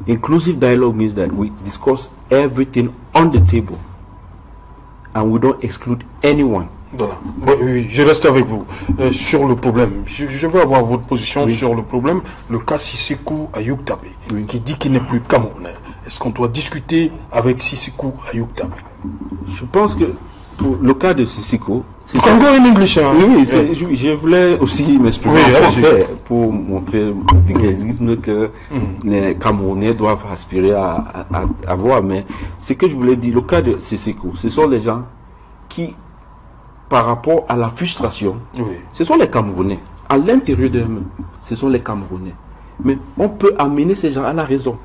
Inclusive dialogue means that we discuss everything on the table and we don't exclude anyone. Voilà. Bon, je reste avec vous sur le problème. Je veux avoir votre position sur le problème. Le cas Sissekou Ayoub Tabé, qui dit qu'il n'est plus Camerounais. Est-ce qu'on doit discuter avec Sissekou Ayoub Tabé? Je pense que pour le cas de Sissekou, c'est encore en anglais. Hein? Oui, je voulais aussi m'exprimer en français pour montrer au vulgarisme que les Camerounais doivent aspirer à avoir. Mais ce que je voulais dire, le cas de Sissekou, ce sont les gens qui, par rapport à la frustration, ce sont les Camerounais. À l'intérieur d'eux-mêmes, ce sont les Camerounais. Mais on peut amener ces gens à la raison.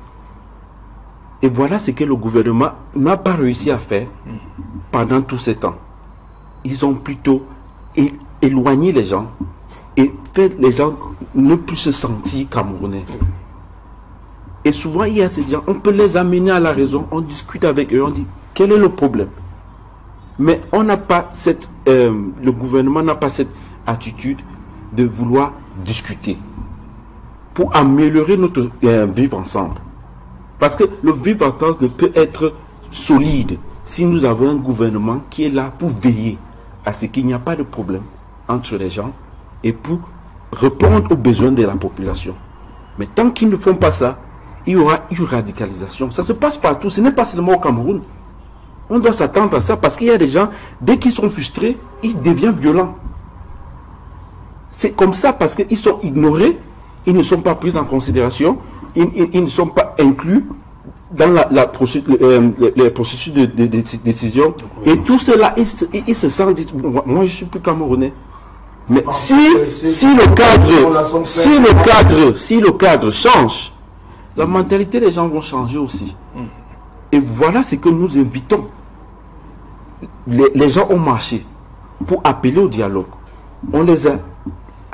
Et voilà ce que le gouvernement n'a pas réussi à faire pendant tout ce temps. Ils ont plutôt éloigné les gens et fait les gens ne plus se sentir Camerounais. Et souvent, il y a ces gens, on peut les amener à la raison, on discute avec eux, on dit, quel est le problème? Mais on n'a pas cette, le gouvernement n'a pas cette attitude de vouloir discuter pour améliorer notre vivre ensemble. Parce que le vivre ensemble ne peut être solide si nous avons un gouvernement qui est là pour veiller à ce qu'il n'y a pas de problème entre les gens et pour répondre aux besoins de la population. Mais tant qu'ils ne font pas ça, il y aura une radicalisation. Ça se passe partout, ce n'est pas seulement au Cameroun. On doit s'attendre à ça parce qu'il y a des gens, dès qu'ils sont frustrés, ils deviennent violents. C'est comme ça parce qu'ils sont ignorés, ils ne sont pas pris en considération, ils ne sont pas inclus dans les processus de décision. Et tout cela, ils se sentent dit, moi je ne suis plus Camerounais. Mais si le cadre change, la mentalité des gens vont changer aussi. Et voilà ce que nous invitons. Les gens ont marché pour appeler au dialogue. On les a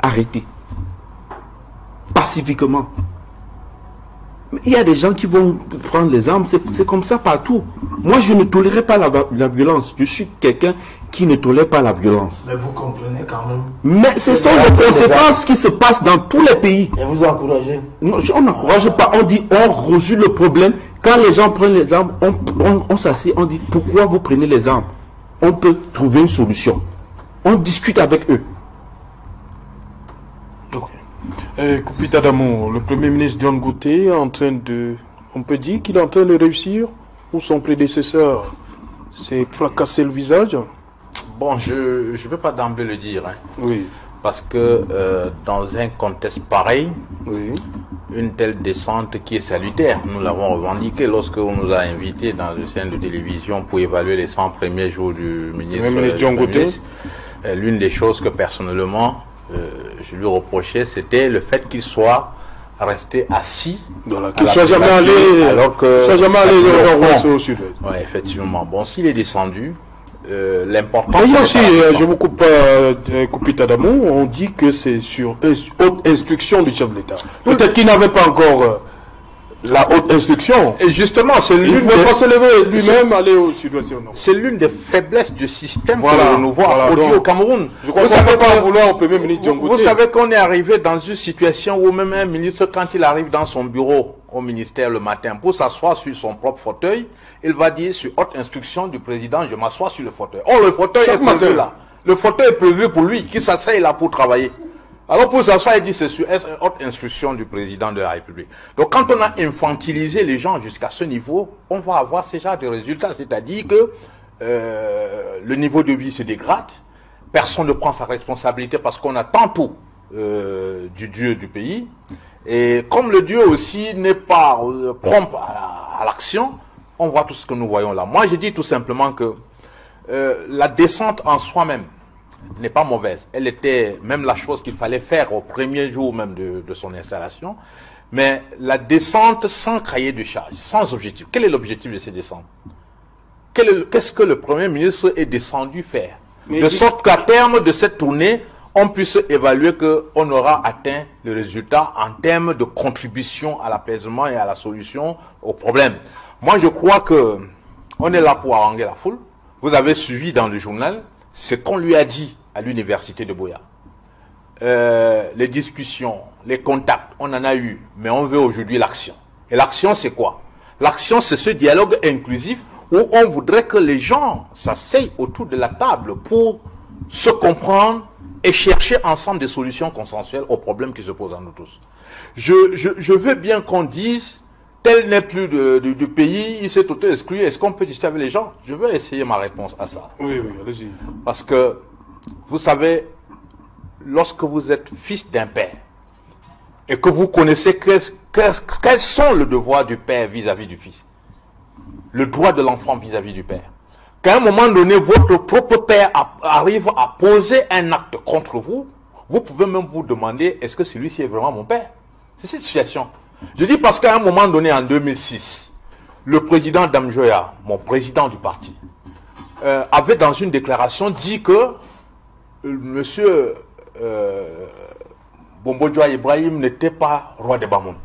arrêtés pacifiquement. Mais il y a des gens qui vont prendre les armes. C'est comme ça partout. Moi, je ne tolérerai pas la violence. Je suis quelqu'un qui ne tolère pas la violence. Mais vous comprenez quand même. Mais ce sont les conséquences qui se passent dans tous les pays. Et vous encouragez? Non, on n'encourage pas. On dit on résout le problème Quand les gens prennent les armes, on s'assied, on dit pourquoi vous prenez les armes? On peut trouver une solution. On discute avec eux. Koupita Damou, le Premier ministre John Gouté est en train de... On peut dire qu'il est en train de réussir, ou son prédécesseur s'est fracassé le visage? Bon, je ne peux pas d'emblée le dire. Hein. Oui. Parce que dans un contexte pareil, Oui. une telle descente qui est salutaire, nous l'avons revendiqué lorsque on nous a invités dans une chaîne de télévision pour évaluer les 100 premiers jours du ministre John Gouté. L'une des choses que personnellement je lui reprochais, c'était le fait qu'il soit resté assis. Voilà, qu'il ne soit jamais allé, alors que soit jamais allé au sud-ouest. Oui, effectivement. Bon, s'il est descendu, l'important... Il y a aussi, je vous coupe pas, Koupita Damou, on dit que c'est sur haute instruction du chef de l'État. Peut-être qu'il n'avait pas encore la haute instruction. Et justement, c'est Il ne pouvait pas se lever lui-même, aller au sud-ouest. C'est l'une des faiblesses du système Voilà, que nous voit voilà, aujourd'hui donc, au Cameroun. Je crois qu'on ne peut pas vouloir au Premier ministre John Gouté. Vous savez qu'on est arrivé dans une situation où même un ministre, quand il arrive dans son bureau au ministère le matin pour s'asseoir sur son propre fauteuil, il va dire sur haute instruction du président, je m'assois sur le fauteuil. Oh, le fauteuil est prévu là. Le fauteuil est prévu pour lui, qui s'assied là pour travailler. Alors pour s'asseoir, il dit c'est sur haute instruction du président de la République. Donc quand on a infantilisé les gens jusqu'à ce niveau, on va avoir ce genre de résultats. C'est-à-dire que le niveau de vie se dégrade, personne ne prend sa responsabilité parce qu'on attend tout du Dieu du pays. Et comme le Dieu aussi n'est pas prompt à l'action, on voit tout ce que nous voyons là. Moi je dis tout simplement que la descente en soi-même n'est pas mauvaise. Elle était même la chose qu'il fallait faire au premier jour même de son installation. Mais la descente sans cahier de charge, sans objectif. Quel est l'objectif de ces descentes? Qu'est-ce que le Premier ministre est descendu faire? De sorte qu'à terme de cette tournée, on puisse évaluer qu'on aura atteint le résultat en termes de contribution à l'apaisement et à la solution aux problèmes. Moi, je crois que on est là pour haranguer la foule. Vous avez suivi dans le journal ce qu'on lui a dit à l'université de Buea. Les discussions, les contacts, on en a eu, mais on veut aujourd'hui l'action. Et l'action, c'est quoi? L'action, c'est ce dialogue inclusif où on voudrait que les gens s'asseyent autour de la table pour se comprendre et chercher ensemble des solutions consensuelles aux problèmes qui se posent à nous tous. Je veux bien qu'on dise tel n'est plus du pays, il s'est auto-exclu. Est-ce qu'on peut discuter avec les gens? Je veux essayer ma réponse à ça. Oui, oui, allez-y. Parce que, vous savez, lorsque vous êtes fils d'un père, et que vous connaissez quels sont les devoirs du père vis-à-vis du fils, le droit de l'enfant vis-à-vis du père, qu'à un moment donné, votre propre père arrive à poser un acte contre vous, vous pouvez même vous demander, est-ce que celui-ci est vraiment mon père? C'est cette situation. Je dis parce qu'à un moment donné, en 2006, le président Damjoya, mon président du parti, avait dans une déclaration dit que monsieur Bombodjoa Ibrahim n'était pas roi de Bamoun.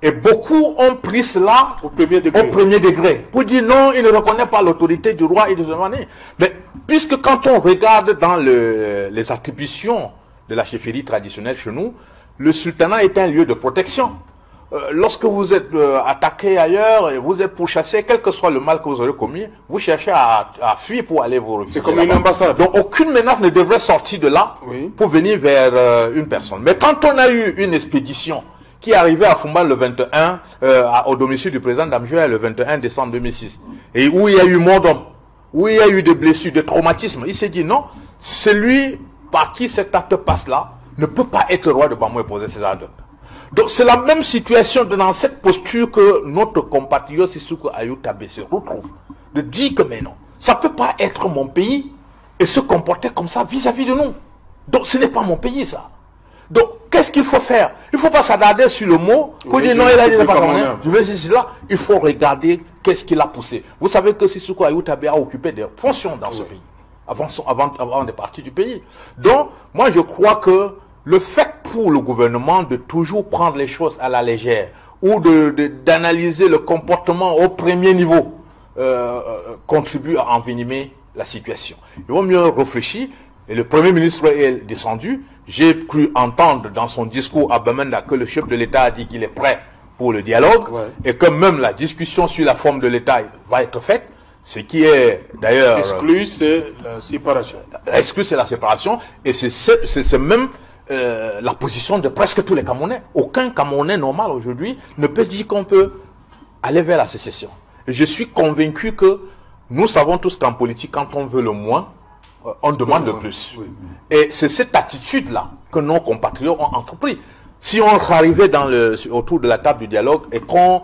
Et beaucoup ont pris cela au premier degré. Pour dire non, il ne reconnaît pas l'autorité du roi et de son année. Mais puisque quand on regarde dans les attributions de la chefferie traditionnelle chez nous, le sultanat est un lieu de protection. Lorsque vous êtes attaqué ailleurs et vous êtes pourchassé, quel que soit le mal que vous aurez commis, vous cherchez à fuir pour aller vous réfugier. C'est comme une ambassade. Donc aucune menace ne devrait sortir de là pour venir vers une personne. Mais quand on a eu une expédition qui est arrivée à Fumbal le 21, au domicile du président Damjoya le 21 décembre 2006, et où il y a eu mort d'homme, où il y a eu des blessures, des traumatismes, il s'est dit non, celui par qui cet acte passe là ne peut pas être roi de Bamou et poser ses actes. Donc c'est la même situation dans cette posture que notre compatriote Sissoko Ayoutabé se retrouve. De dire que mais non, ça ne peut pas être mon pays et se comporter comme ça vis-à-vis de nous. Donc ce n'est pas mon pays ça. Donc qu'est-ce qu'il faut faire? Il ne faut pas s'attarder sur le mot pour dire non, il a dit pas comme je vais dire cela. Il faut regarder qu'est-ce qui l'a poussé. Vous savez que Sissoko Ayoutabé a occupé des fonctions dans ce pays avant de partir du pays. Donc moi je crois que le fait pour le gouvernement de toujours prendre les choses à la légère ou d'analyser le comportement au premier niveau contribue à envenimer la situation. Il vaut mieux réfléchir. Et le Premier ministre est descendu. J'ai cru entendre dans son discours à Bamenda que le chef de l'État a dit qu'il est prêt pour le dialogue, Ouais. et que même la discussion sur la forme de l'État va être faite, ce qui est d'ailleurs... Exclu, c'est la séparation. Exclu, c'est la séparation, et c'est même la position de presque tous les Camerounais. Aucun Camerounais normal aujourd'hui ne peut dire qu'on peut aller vers la sécession. Et je suis convaincu que nous savons tous qu'en politique, quand on veut le moins, on demande le plus. Oui. Et c'est cette attitude-là que nos compatriotes ont entrepris. Si on arrivait autour de la table du dialogue et qu'on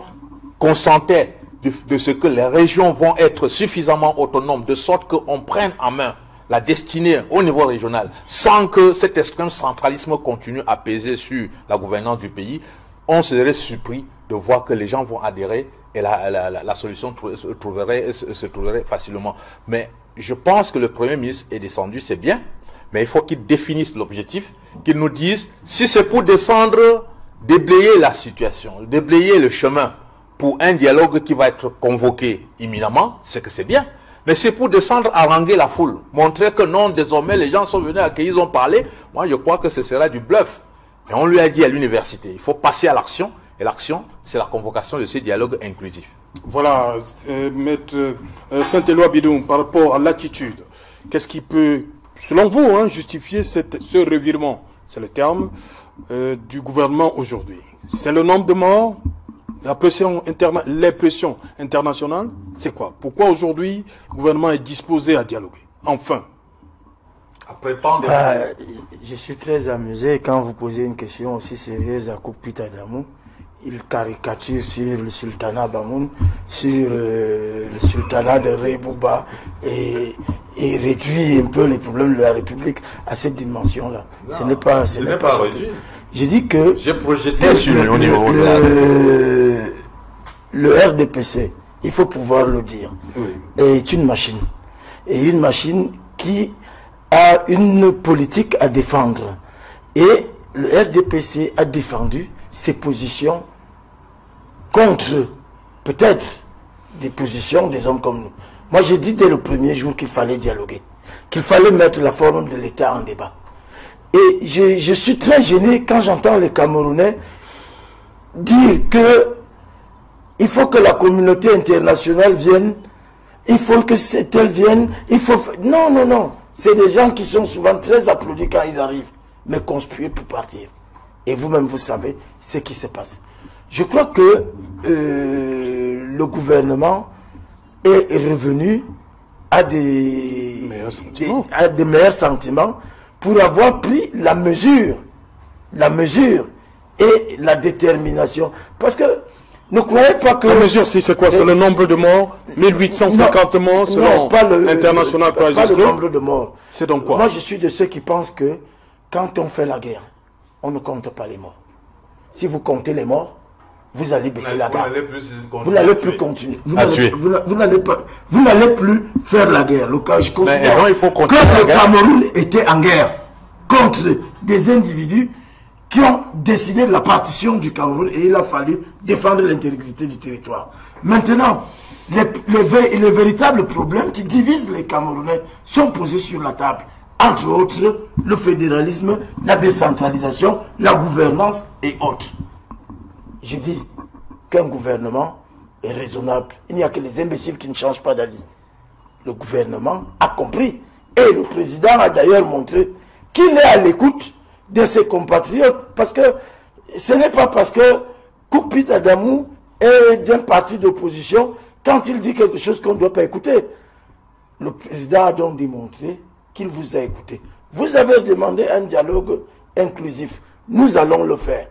consentait de ce que les régions vont être suffisamment autonomes, de sorte qu'on prenne en main la destinée au niveau régional, sans que cet extrême centralisme continue à peser sur la gouvernance du pays, on serait surpris de voir que les gens vont adhérer et la solution se trouverait facilement. Mais je pense que le Premier ministre est descendu, c'est bien, mais il faut qu'il définisse l'objectif, qu'il nous dise si c'est pour descendre, déblayer la situation, déblayer le chemin pour un dialogue qui va être convoqué imminemment, c'est que c'est bien. Mais c'est pour descendre, haranguer la foule, montrer que non, désormais les gens sont venus accueillir, ils ont parlé. Moi, je crois que ce sera du bluff. Et on lui a dit à l'université, il faut passer à l'action. Et l'action, c'est la convocation de ces dialogues inclusifs. Voilà, Maître Saint-Éloi Bidoum, par rapport à l'attitude, qu'est-ce qui peut, selon vous, hein, justifier ce revirement, c'est le terme, du gouvernement aujourd'hui? C'est le nombre de morts, la pression les pressions internationales, c'est quoi? Pourquoi aujourd'hui le gouvernement est disposé à dialoguer? Enfin. Après tant de... Je suis très amusé quand vous posez une question aussi sérieuse à Koupit Adamou. Il caricature sur le sultanat Bamoun, sur le sultanat de Rebouba et réduit un peu les problèmes de la République à cette dimension-là. Ce n'est pas réduit. J'ai dit que j'ai projeté sur le niveau le RDPC, il faut pouvoir le dire, est une machine. Et une machine qui a une politique à défendre. Et le RDPC a défendu ses positions contre peut-être des positions des hommes comme nous. Moi, j'ai dit dès le premier jour qu'il fallait dialoguer, qu'il fallait mettre la forme de l'État en débat. Et je suis très gêné quand j'entends les Camerounais dire que il faut que la communauté internationale vienne, il faut que elle vienne, il faut... Non, non, non. C'est des gens qui sont souvent très applaudis quand ils arrivent, mais conspués pour partir. Et vous-même, vous savez ce qui se passe. Je crois que le gouvernement est revenu à des meilleurs sentiments pour avoir pris la mesure et la détermination. Parce que ne croyez pas que... La mesure, c'est quoi? C'est le nombre de morts? 1850 morts selon International Crisis Group? Pas le nombre de morts. C'est donc quoi? Moi, je suis de ceux qui pensent que quand on fait la guerre, on ne compte pas les morts. Si vous comptez les morts, vous allez baisser la garde. Vous n'allez plus continuer. Vous n'allez plus faire la guerre. Je considère que le Cameroun était en guerre contre des individus qui ont décidé de la partition du Cameroun et il a fallu défendre l'intégrité du territoire. Maintenant, les véritables problèmes qui divisent les Camerounais sont posés sur la table. Entre autres, le fédéralisme, la décentralisation, la gouvernance et autres. Je dis qu'un gouvernement est raisonnable. Il n'y a que les imbéciles qui ne changent pas d'avis. Le gouvernement a compris. Et le président a d'ailleurs montré qu'il est à l'écoute de ses compatriotes. Parce que ce n'est pas parce que Koupit Adamou est d'un parti d'opposition, quand il dit quelque chose qu'on ne doit pas écouter. Le président a donc démontré qu'il vous a écouté. Vous avez demandé un dialogue inclusif. Nous allons le faire.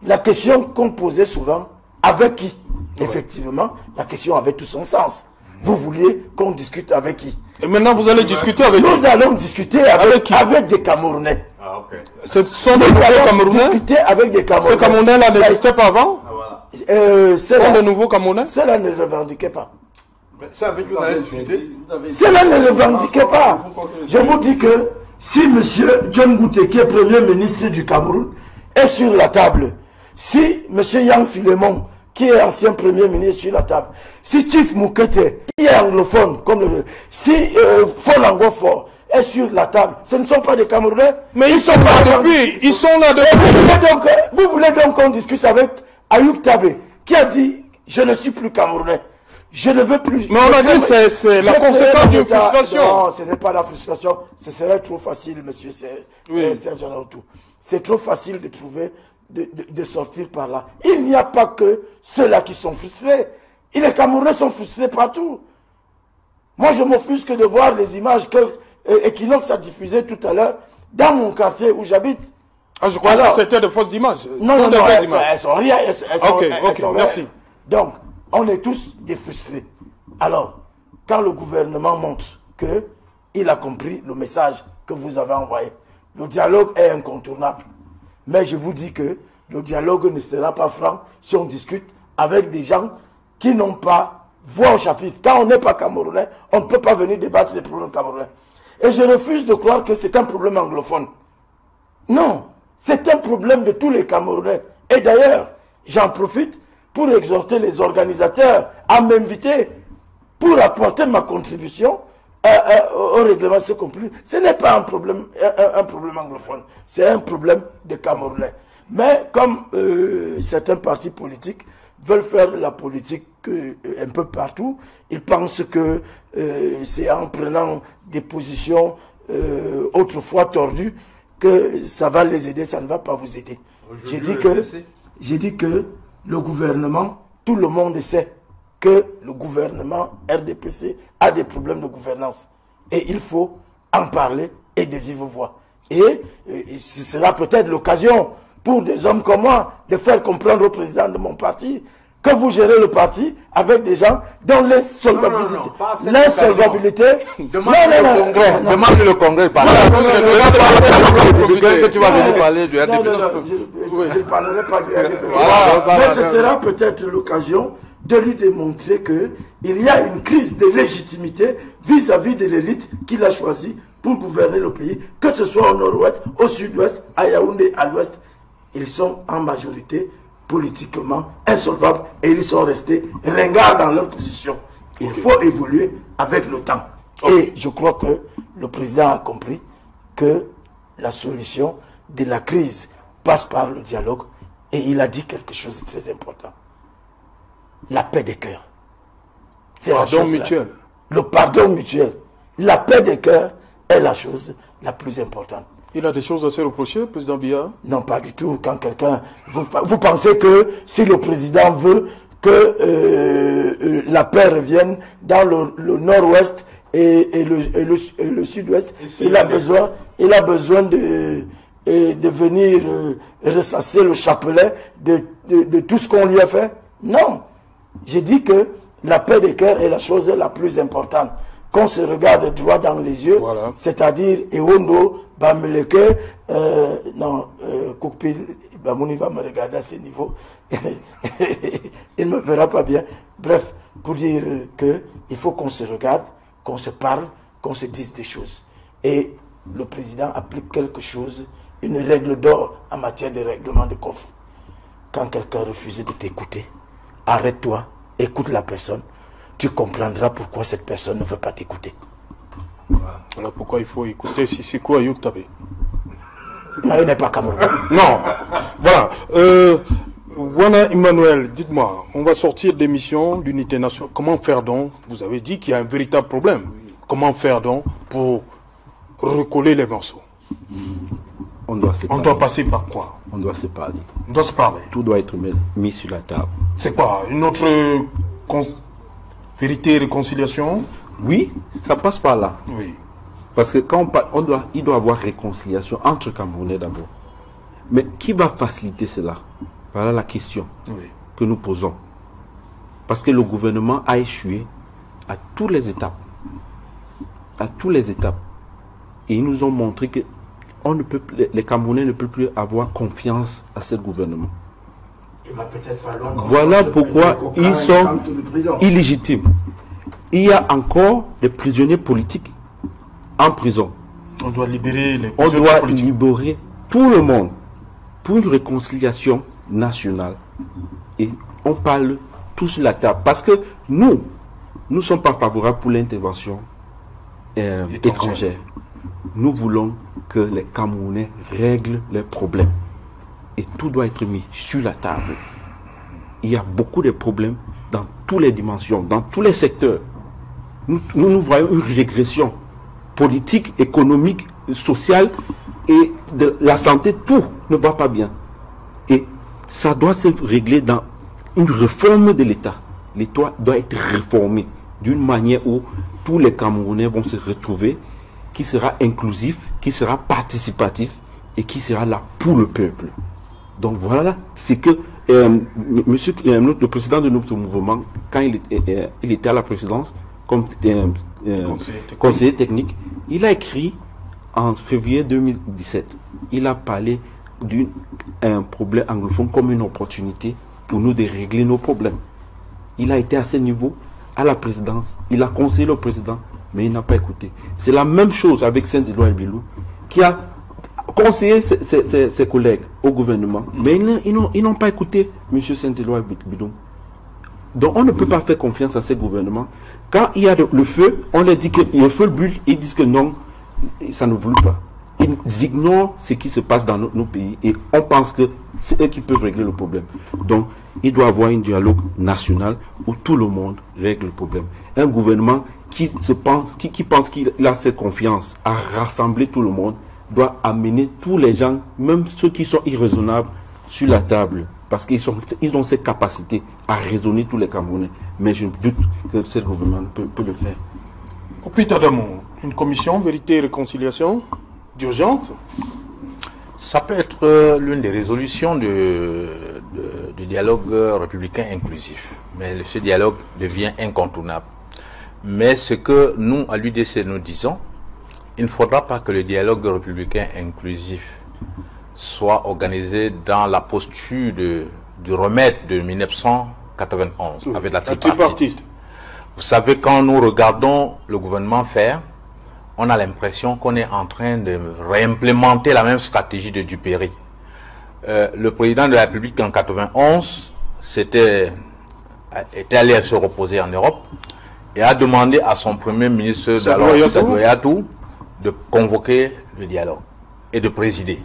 La question qu'on posait souvent, avec qui? Effectivement, la question avait tout son sens. Vous vouliez qu'on discute avec qui? Et maintenant, vous allez discuter avec qui? Nous allons discuter avec des Camerounais. Ah, ok. Ce sont des nouveaux Camerounais? Discuter avec des Camerounais. Ces Camerounais-là n'existaient pas avant? Ah, voilà. Sont de nouveaux Camerounais? Ceux-là ne revendiquaient pas. Mais ça, avec vous allez discuter? Ceux-là ne revendiquaient pas. Je vous dis que si M. John Goute, qui est Premier ministre du Cameroun, est sur la table, si M. Yang Filemon, qui est ancien Premier ministre, sur la table, si Chief Moukete, qui est anglophone, si Folango Fort est sur la table, ce ne sont pas des Camerounais. Mais ils sont là depuis. Ils sont là depuis. Vous voulez donc qu'on discute Ayoub Tabé, qui a dit « Je ne suis plus Camerounais. Je ne veux plus... » Mais on a dit que c'est la conséquence d'une frustration. Non, ce n'est pas la frustration. Ce serait trop facile, monsieur Serge Alaoutou. C'est trop facile de trouver, de sortir par là. Il n'y a pas que ceux-là qui sont frustrés. Et les Camerounais sont frustrés partout. Moi, je m'offusque de voir les images que Equinox a diffusées tout à l'heure dans mon quartier où j'habite. Ah, je crois que c'était de fausses images. Non, elles sont rien. Elles sont merci. Donc, on est tous des frustrés. Alors, quand le gouvernement montre qu'il a compris le message que vous avez envoyé, le dialogue est incontournable. Mais je vous dis que le dialogue ne sera pas franc si on discute avec des gens qui n'ont pas voix au chapitre. Quand on n'est pas Camerounais, on ne peut pas venir débattre des problèmes camerounais. Et je refuse de croire que c'est un problème anglophone. Non, c'est un problème de tous les Camerounais. Et d'ailleurs, j'en profite pour exhorter les organisateurs à m'inviter pour apporter ma contribution au règlement ce compris. Ce n'est pas un problème anglophone, c'est un problème de Camerounais. Mais comme certains partis politiques veulent faire la politique un peu partout, ils pensent que c'est en prenant des positions autrefois tordues que ça va les aider, ça ne va pas vous aider. J'ai dit que le gouvernement, tout le monde sait que le gouvernement RDPC a des problèmes de gouvernance. Et il faut en parler et de vive voix. Et ce sera peut-être l'occasion pour des hommes comme moi de faire comprendre au président de mon parti que vous gérez le parti avec des gens dont l'insolvabilité... Demande le Congrès. Que tu vas venir parler du RDPC. Je ne parlerai pas du RDPC. Mais ce sera peut-être l'occasion de lui démontrer qu'il y a une crise de légitimité vis-à-vis de l'élite qu'il a choisie pour gouverner le pays, que ce soit au nord-ouest, au sud-ouest, à Yaoundé, à l'ouest. Ils sont en majorité politiquement insolvables et ils sont restés ringards dans leur position. Il faut évoluer avec le temps. Et je crois que le président a compris que la solution de la crise passe par le dialogue et il a dit quelque chose de très important. La paix des cœurs. C'est la chose mutuel. Le pardon mutuel. La paix des cœurs est la chose la plus importante. Il a des choses à se reprocher, président Biya? Non, pas du tout. Quand quelqu'un... Vous pensez que si le président veut que la paix revienne dans le nord-ouest et le sud-ouest, il a besoin de venir ressasser le chapelet de tout ce qu'on lui a fait? Non. J'ai dit que la paix des cœurs est la chose la plus importante. Qu'on se regarde droit dans les yeux, voilà. C'est-à-dire Ewondo, Bameleke, Koukpil, Bamouni va me regarder à ce niveau, il ne me verra pas bien. Bref, pour dire qu'il faut qu'on se regarde, qu'on se parle, qu'on se dise des choses. Et le président applique quelque chose, une règle d'or en matière de règlement de conflit. Quand quelqu'un refuse de t'écouter, arrête-toi, écoute la personne. Tu comprendras pourquoi cette personne ne veut pas t'écouter. Alors pourquoi il faut écouter Sissoko Ayoub Tabé? Il n'est pas Camerounais. Non. Voilà. Wana Emmanuel, dites-moi, on va sortir de l'émission l'unité nationale. Comment faire donc? Vous avez dit qu'il y a un véritable problème. Comment faire donc pour recoller les morceaux? On doit passer par quoi? On doit se parler. On doit se parler. Tout doit être mis sur la table. C'est quoi? Une autre vérité et réconciliation? Oui, ça passe par là. Oui. Parce que quand il doit y avoir réconciliation entre Camerounais d'abord. Mais qui va faciliter cela? Voilà la question que nous posons. Parce que le gouvernement a échoué à toutes les étapes. À toutes les étapes. Et ils nous ont montré que les Camerounais ne peuvent plus avoir confiance à ce gouvernement. Il va peut-être falloir... Voilà pourquoi ils sont illégitimes. Il y a encore des prisonniers politiques en prison. On doit libérer les prisonniers politiques. On doit libérer tout le monde pour une réconciliation nationale. Et on parle tous sur la table. Parce que nous ne sommes pas favorables pour l'intervention étrangère. Nous voulons que les Camerounais règlent leurs problèmes. Et tout doit être mis sur la table. il y a beaucoup de problèmes dans toutes les dimensions, dans tous les secteurs. Nous voyons une régression politique, économique, sociale et de la santé, tout ne va pas bien. Et ça doit se régler dans une réforme de l'État. L'État doit être réformé d'une manière où tous les Camerounais vont se retrouver, qui sera inclusif, qui sera participatif et qui sera là pour le peuple. Donc voilà, c'est que monsieur, le président de notre mouvement, quand il était à la présidence, comme conseiller technique, il a écrit en février 2017, il a parlé d'un problème anglophone comme une opportunité pour nous de régler nos problèmes. Il a été à ce niveau, à la présidence, il a conseillé le président, mais il n'a pas écouté. C'est la même chose avec Saint-Éloi Bilou, qui a conseillé ses collègues au gouvernement, mais ils n'ont pas écouté M. Saint-Éloi Bilou. Donc on ne peut pas faire confiance à ces gouvernements. Quand il y a le feu, on leur dit que le feu brûle, ils disent que non, ça ne brûle pas. Ils ignorent ce qui se passe dans nos pays et on pense que c'est eux qui peuvent régler le problème. Donc il doit y avoir un dialogue national où tout le monde règle le problème. Un gouvernement qui pense qu'il a cette confiance à rassembler tout le monde doit amener tous les gens, même ceux qui sont irraisonnables, sur la table. Parce qu'ils ont cette capacité à raisonner tous les Camerounais. Mais je doute que ce gouvernement peut le faire. Peter Damou, une commission vérité et réconciliation d'urgence? Ça peut être l'une des résolutions du dialogue républicain inclusif. Mais ce dialogue devient incontournable. Mais ce que nous, à l'UDC, nous disons, il ne faudra pas que le dialogue républicain inclusif soit organisé dans la posture du remède de 1991, avec la tripartite. Vous savez, quand nous regardons le gouvernement faire, on a l'impression qu'on est en train de réimplémenter la même stratégie de Duperry. Le président de la République en 91 était allé se reposer en Europe et a demandé à son premier ministre Sadou Yatou de convoquer le dialogue et de présider.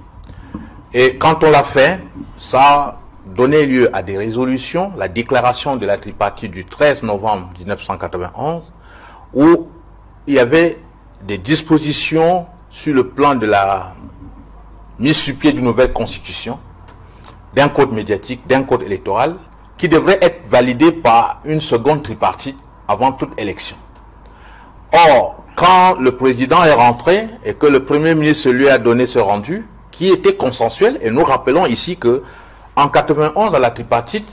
Et quand on l'a fait, ça a donné lieu à des résolutions, la déclaration de la tripartite du 13 novembre 1991, où il y avait des dispositions sur le plan de la mise sur pied d'une nouvelle constitution, d'un code médiatique, d'un code électoral, qui devrait être validé par une seconde tripartite avant toute élection. Or, quand le président est rentré et que le premier ministre lui a donné ce rendu, qui était consensuel, et nous rappelons ici que en 91 à la tripartite,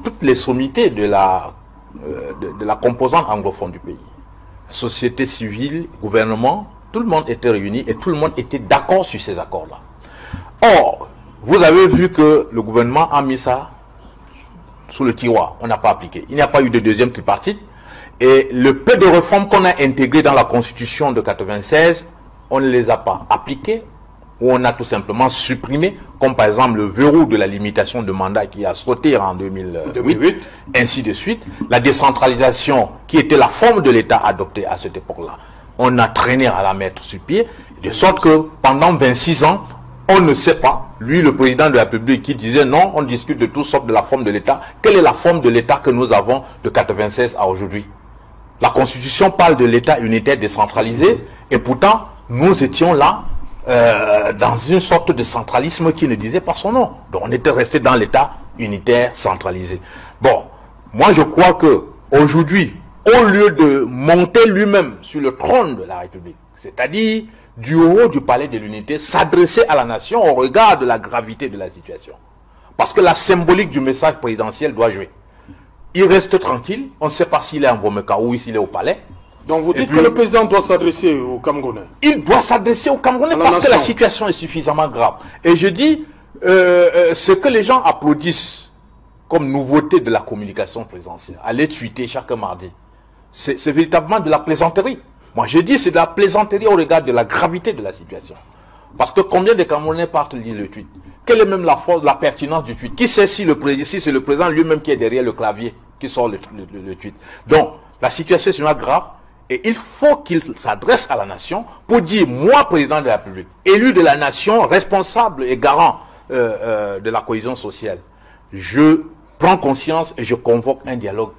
toutes les sommités de la composante anglophone du pays, société civile, gouvernement, tout le monde était réuni et tout le monde était d'accord sur ces accords-là. Or, vous avez vu que le gouvernement a mis ça sous le tiroir, on n'a pas appliqué. Il n'y a pas eu de deuxième tripartite et le peu de réformes qu'on a intégrées dans la constitution de 96, on ne les a pas appliquées, où on a tout simplement supprimé, comme par exemple le verrou de la limitation de mandat qui a sauté en 2008, ainsi de suite. La décentralisation, qui était la forme de l'État adoptée à cette époque-là, on a traîné à la mettre sur pied, de sorte que pendant 26 ans, on ne sait pas, lui le président de la République qui disait non, on discute de toutes sortes de la forme de l'État. Quelle est la forme de l'État que nous avons de 96 à aujourd'hui? La Constitution parle de l'État unitaire décentralisé, et pourtant, nous étions là, dans une sorte de centralisme qui ne disait pas son nom. Donc on était resté dans l'État unitaire centralisé. Bon, moi je crois que aujourd'hui, au lieu de monter lui-même sur le trône de la République, c'est-à-dire du haut du palais de l'unité, s'adresser à la nation au regard de la gravité de la situation. Parce que la symbolique du message présidentiel doit jouer. Il reste tranquille, on ne sait pas s'il est en Vomeka ou s'il est au palais. Donc vous dites que le président doit s'adresser aux Camerounais? Il doit s'adresser aux Camerounais parce que la situation est suffisamment grave. Et je dis, ce que les gens applaudissent comme nouveauté de la communication présidentielle, aller tweeter chaque mardi, c'est véritablement de la plaisanterie. Moi je dis c'est de la plaisanterie au regard de la gravité de la situation. Parce que combien de Camerounais partent lire le tweet? Quelle est même la force, la pertinence du tweet? Qui sait si c'est le président lui-même qui est derrière le clavier qui sort le tweet? Donc la situation est grave. Et il faut qu'il s'adresse à la nation pour dire, moi, président de la République, élu de la nation, responsable et garant de la cohésion sociale, je prends conscience et je convoque un dialogue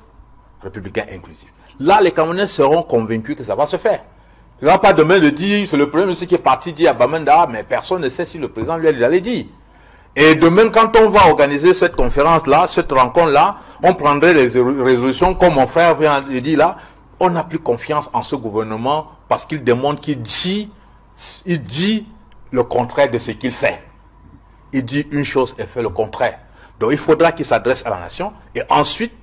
républicain inclusif. Là, les Camerounais seront convaincus que ça va se faire. Il ne va pas demain de dire, c'est le Premier ministre qui est parti dire à Bamenda, mais personne ne sait si le président lui a déjà dit. Et demain, quand on va organiser cette conférence-là, cette rencontre-là, on prendrait les résolutions, comme mon frère vient de dire là, on n'a plus confiance en ce gouvernement parce qu'il démontre qu'il dit le contraire de ce qu'il fait. Il dit une chose et fait le contraire. Donc il faudra qu'il s'adresse à la nation. Et ensuite,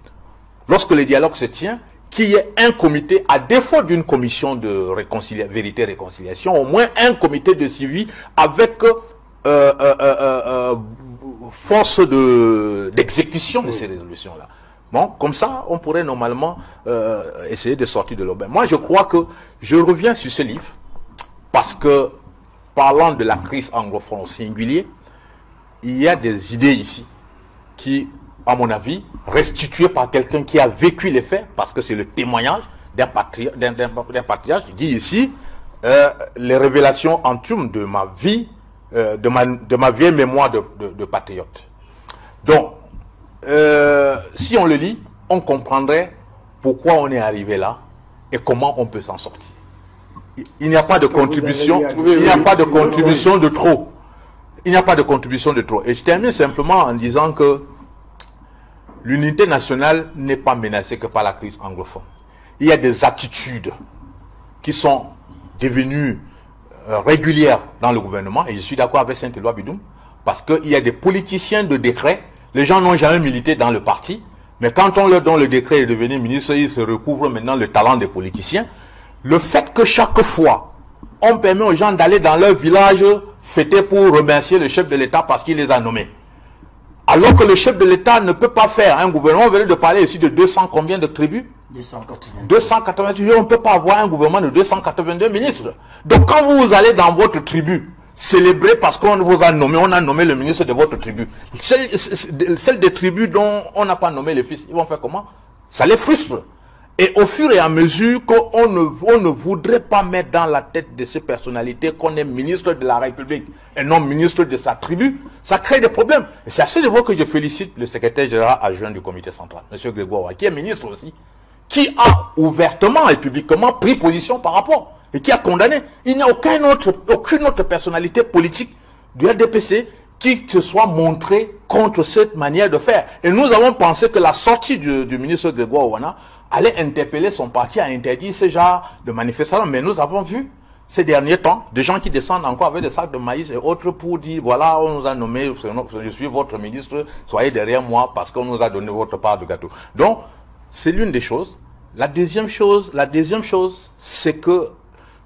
lorsque le dialogue se tient, qu'il y ait un comité, à défaut d'une commission de vérité et réconciliation, au moins un comité de suivi avec force d'exécution de ces résolutions-là. Bon, comme ça, on pourrait normalement essayer de sortir de l'aubaine. Moi, je crois que je reviens sur ce livre parce que, parlant de la crise anglophone au singulier, il y a des idées ici qui, à mon avis, restituées par quelqu'un qui a vécu les faits, parce que c'est le témoignage d'un patriarche. Je dis ici, les révélations antimes de ma vie, de ma vieille mémoire de patriote. Donc, si on le lit, on comprendrait pourquoi on est arrivé là et comment on peut s'en sortir. Il n'y a pas de contribution, il n'y a pas de contribution de trop. Il n'y a pas de contribution de trop. Et je termine simplement en disant que l'unité nationale n'est pas menacée que par la crise anglophone. Il y a des attitudes qui sont devenues régulières dans le gouvernement, et je suis d'accord avec Saint-Éloi Bidoum, parce qu'il y a des politiciens de décret. Les gens n'ont jamais milité dans le parti, mais quand on leur donne le décret de devenir ministre, ils se recouvrent maintenant le talent des politiciens. Le fait que chaque fois, on permet aux gens d'aller dans leur village fêter pour remercier le chef de l'État parce qu'il les a nommés. Alors que le chef de l'État ne peut pas faire un gouvernement. On venait de parler ici de 200 combien de tribus? 282. On ne peut pas avoir un gouvernement de 282 ministres. Donc quand vous allez dans votre tribu, célébrer parce qu'on vous a nommé, on a nommé le ministre de votre tribu. Celle des tribus dont on n'a pas nommé les fils, ils vont faire comment? Ça les frustre. Et au fur et à mesure qu'on ne voudrait pas mettre dans la tête de ces personnalités qu'on est ministre de la République et non ministre de sa tribu, ça crée des problèmes. Et c'est à ce niveau que je félicite le secrétaire général adjoint du comité central, M. Grégoire, qui est ministre aussi, qui a ouvertement et publiquement pris position par rapport et qui a condamné. Il n'y a aucune autre personnalité politique du RDPC qui se soit montré contre cette manière de faire. Et nous avons pensé que la sortie du ministre Grégoire Ouana allait interpeller son parti à interdire ce genre de manifestation. Mais nous avons vu ces derniers temps des gens qui descendent encore avec des sacs de maïs et autres pour dire voilà, on nous a nommé, je suis votre ministre, soyez derrière moi parce qu'on nous a donné votre part de gâteau. Donc, c'est l'une des choses. La deuxième chose, c'est que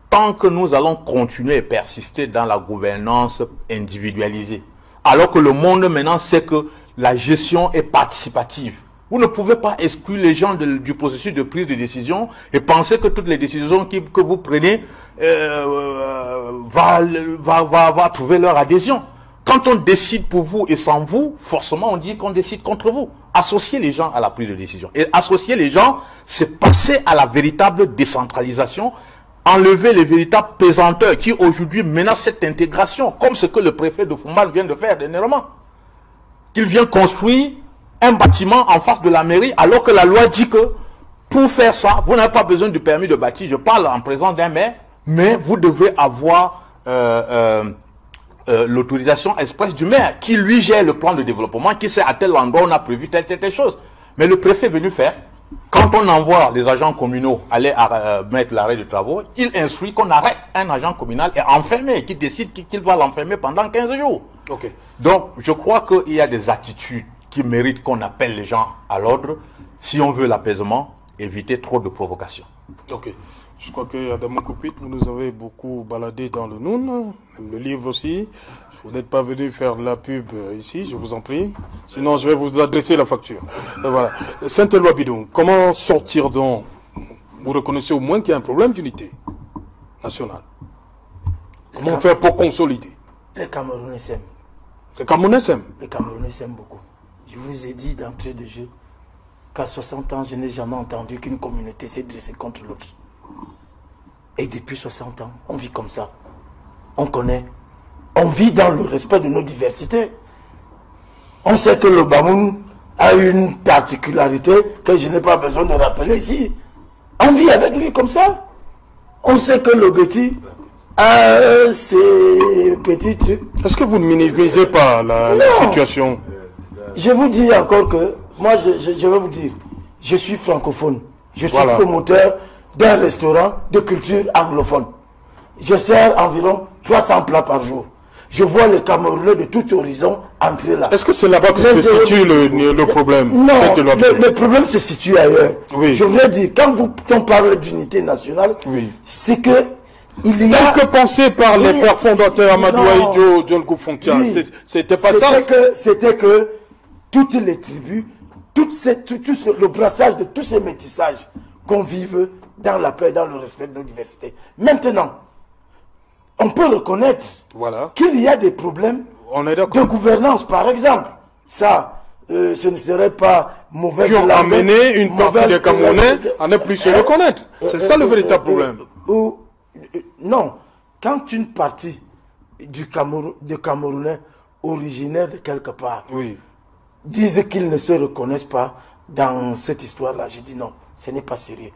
tant que nous allons continuer et persister dans la gouvernance individualisée, alors que le monde maintenant sait que la gestion est participative, vous ne pouvez pas exclure les gens du processus de prise de décision et penser que toutes les décisions que vous prenez va trouver leur adhésion. Quand on décide pour vous et sans vous, forcément on dit qu'on décide contre vous. Associer les gens à la prise de décision. Et associer les gens, c'est passer à la véritable décentralisation, enlever les véritables pesanteurs qui aujourd'hui menacent cette intégration, comme ce que le préfet de Foumbal vient de faire dernièrement. Qu'il vient construire un bâtiment en face de la mairie, alors que la loi dit que pour faire ça, vous n'avez pas besoin du permis de bâtir. Je parle en présence d'un maire, mais vous devrez avoir l'autorisation expresse du maire, qui lui gère le plan de développement, qui sait à tel endroit on a prévu telle chose. Mais le préfet est venu faire, quand on envoie les agents communaux aller mettre l'arrêt de travaux, il instruit qu'on arrête un agent communal et enfermer, qui décide qu'il va l'enfermer pendant 15 jours. Okay. Donc, je crois qu'il y a des attitudes qui méritent qu'on appelle les gens à l'ordre, si on veut l'apaisement, éviter trop de provocations. Ok. Je crois que Adama Koupit, vous nous avez beaucoup baladé dans le Noun, même le livre aussi. Vous n'êtes pas venu faire de la pub ici, je vous en prie. Sinon, je vais vous adresser la facture. Voilà. Saint-Éloi Bidoum, comment sortir donc? Vous reconnaissez au moins qu'il y a un problème d'unité nationale. Comment faire pour consolider? Les Camerounais s'aiment. Les Camerounais s'aiment? Les Camerounais s'aiment beaucoup. Je vous ai dit d'entrée de jeu qu'à 60 ans, je n'ai jamais entendu qu'une communauté s'est dressée contre l'autre. Et depuis 60 ans, on vit comme ça. On connaît. On vit dans le respect de nos diversités. On sait que le Bamoun a une particularité que je n'ai pas besoin de rappeler ici. On vit avec lui comme ça. On sait que Lobeti a ses petits trucs. Est-ce que vous ne minimisez pas la situation? Je vous dis encore que, moi je vais vous dire, je suis francophone. Je suis promoteur d'un restaurant de culture anglophone. Je sers environ 300 plats par jour. Je vois les Camerounais de tout horizon entrer là. Est-ce que c'est là-bas que se situe le problème? Non, le problème se situe ailleurs. Oui. Je voudrais dire, quand on parle d'unité nationale, c'est que il y a... que pensé par les pères fondateurs Amadou Ahidjo, John Koufontia, c'était pas ça? C'était que toutes les tribus, le brassage de tous ces métissages qu'on vive dans la paix, dans le respect de nos diversités. Maintenant, on peut reconnaître qu'il y a des problèmes de gouvernance, par exemple. Ça, ce ne serait pas mauvais. Qui ont amené une partie des Camerounais à ne plus se reconnaître. C'est ça le véritable problème. Non, quand une partie des Camerounais originaires de quelque part disent qu'ils ne se reconnaissent pas dans cette histoire-là, je dis non, ce n'est pas sérieux.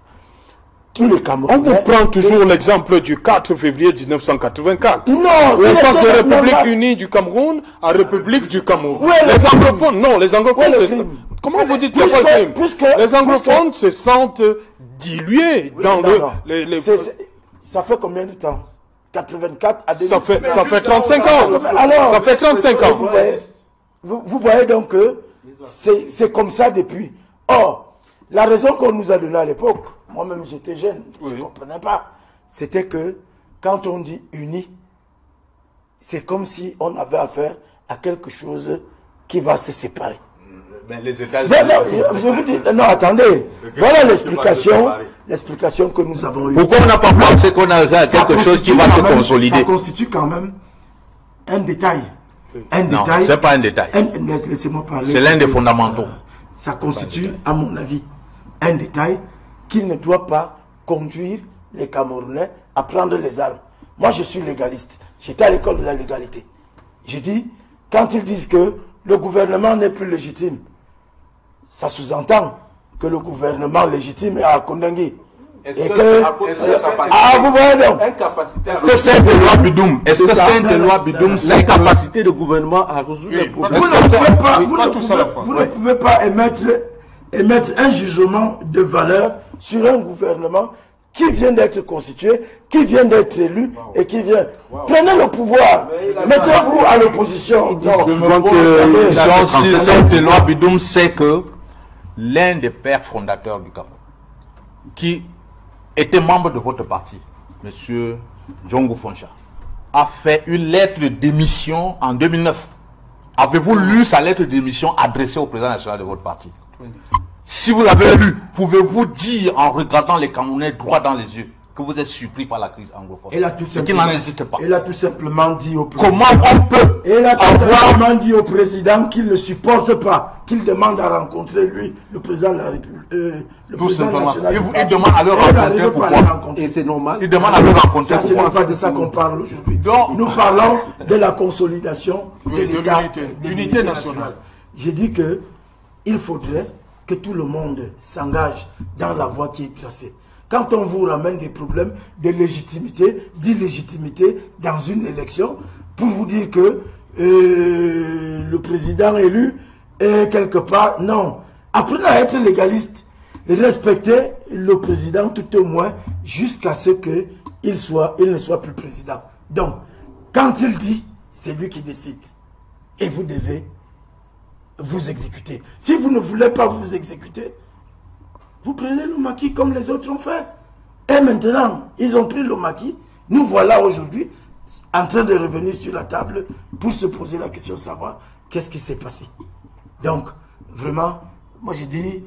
On vous prend toujours l'exemple du 4 février 1984. Non, on passe de République unie du Cameroun à République du Cameroun. Les anglophones, non, les anglophones, comment vous dites qu'il n'y a pas de crime? Les anglophones se sentent dilués dans Ça fait combien de temps? 84 à 2000. Ça fait 35 ans. Alors, ça fait 35 ans. Vous voyez donc que c'est comme ça depuis. Or, la raison qu'on nous a donnée à l'époque, moi-même j'étais jeune, je ne comprenais pas, c'était que quand on dit uni, c'est comme si on avait affaire à quelque chose qui va se séparer. Mais les États... je vous dis, non, attendez, voilà l'explication que nous avons eue. Pourquoi on n'a pas pensé qu'on a quelque chose qui va se consolider? Ça constitue quand même un détail. Non, ce n'est pas un détail. Laissez-moi parler. C'est l'un des fondamentaux. Ça constitue, à mon avis, un détail qui ne doit pas conduire les Camerounais à prendre les armes. Moi, je suis légaliste. J'étais à l'école de la légalité. J'ai dit, quand ils disent que le gouvernement n'est plus légitime, ça sous-entend que le gouvernement légitime est à Kondengui. Est-ce que vous voyez donc? Est-ce que c'est de loi Bidoum? Est-ce que c'est de loi Bidoum? C'est la capacité du gouvernement à résoudre les problèmes. Vous ne pouvez pas émettre un jugement de valeur sur un gouvernement qui vient d'être constitué, qui vient d'être élu et qui vient. Prenez le pouvoir, mettez-vous à l'opposition. Si c'est de loi Bidoum, c'est que l'un des pères fondateurs du Cameroun, qui était membre de votre parti, M. John Koufontia, a fait une lettre de démission en 2009. Avez-vous lu sa lettre de démission adressée au président national de votre parti? Si vous l'avez lu, pouvez-vous dire en regardant les Camerounais droit dans les yeux que vous êtes surpris par la crise anglophone? Ce qui n'en existe pas. Il a tout simplement dit au président. Comment on peut Il a tout simplement dit au président qu'il ne supporte pas, qu'il demande à rencontrer lui, le président de la République. Tout simplement. Il demande à le rencontrer pourquoi? Et c'est normal. Il demande à le rencontrer pourquoi? Ce n'est pas de ça qu'on parle aujourd'hui. Nous parlons de la consolidation de l'État, de l'unité nationale. J'ai dit que il faudrait que tout le monde s'engage dans la voie qui est tracée. Quand on vous ramène des problèmes de légitimité, d'illégitimité dans une élection, pour vous dire que le président élu est quelque part, non. Apprenez à être légaliste, respectez le président tout au moins jusqu'à ce qu'il ne soit plus président. Donc, quand il dit, c'est lui qui décide. Et vous devez vous exécuter. Si vous ne voulez pas vous exécuter, vous prenez le maquis comme les autres ont fait. Et maintenant, ils ont pris le maquis. Nous voilà aujourd'hui en train de revenir sur la table pour se poser la question de savoir qu'est-ce qui s'est passé. Donc, vraiment, moi je dis,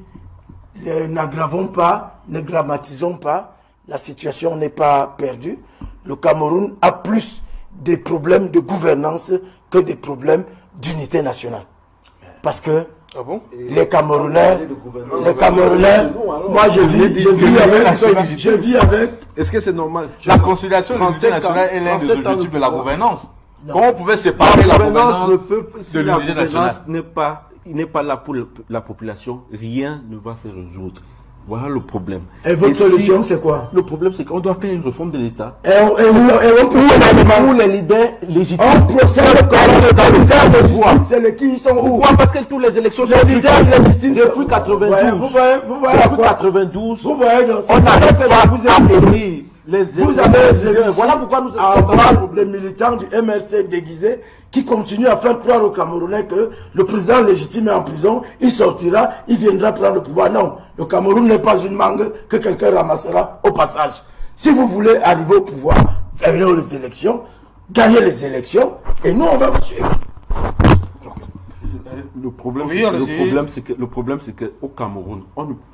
n'aggravons pas, ne grammatisons pas. La situation n'est pas perdue. Le Cameroun a plus de problèmes de gouvernance que des problèmes d'unité nationale. Parce que les Camerounais, moi je vis avec. Est-ce que c'est normal? La conciliation de l'unité nationale est l'un des objectifs de la gouvernance. Comment on pouvait séparer la gouvernance de l'unité nationale? N'est pas n'est pas là pour la population, rien ne va se résoudre. Voilà le problème. Et votre solution, c'est quoi? Le problème, c'est qu'on doit faire une réforme de l'État. Et on Pour les leaders légitimes. on procède dans le cadre de pouvoir. C'est les qui sont où? Pourquoi? Parce que toutes les élections Les leaders légitimes depuis 92. Vous voyez Depuis 92. Vous voyez dans On n'arrive pas à vous élire vous avez voilà pourquoi nous avoir des militants du MRC déguisés qui continuent à faire croire aux Camerounais que le président légitime est en prison, il sortira, il viendra prendre le pouvoir. Non, le Cameroun n'est pas une mangue que quelqu'un ramassera au passage. Si vous voulez arriver au pouvoir, venez aux élections, gagnez les élections, et nous on va vous suivre. Le problème, c'est que au Cameroun,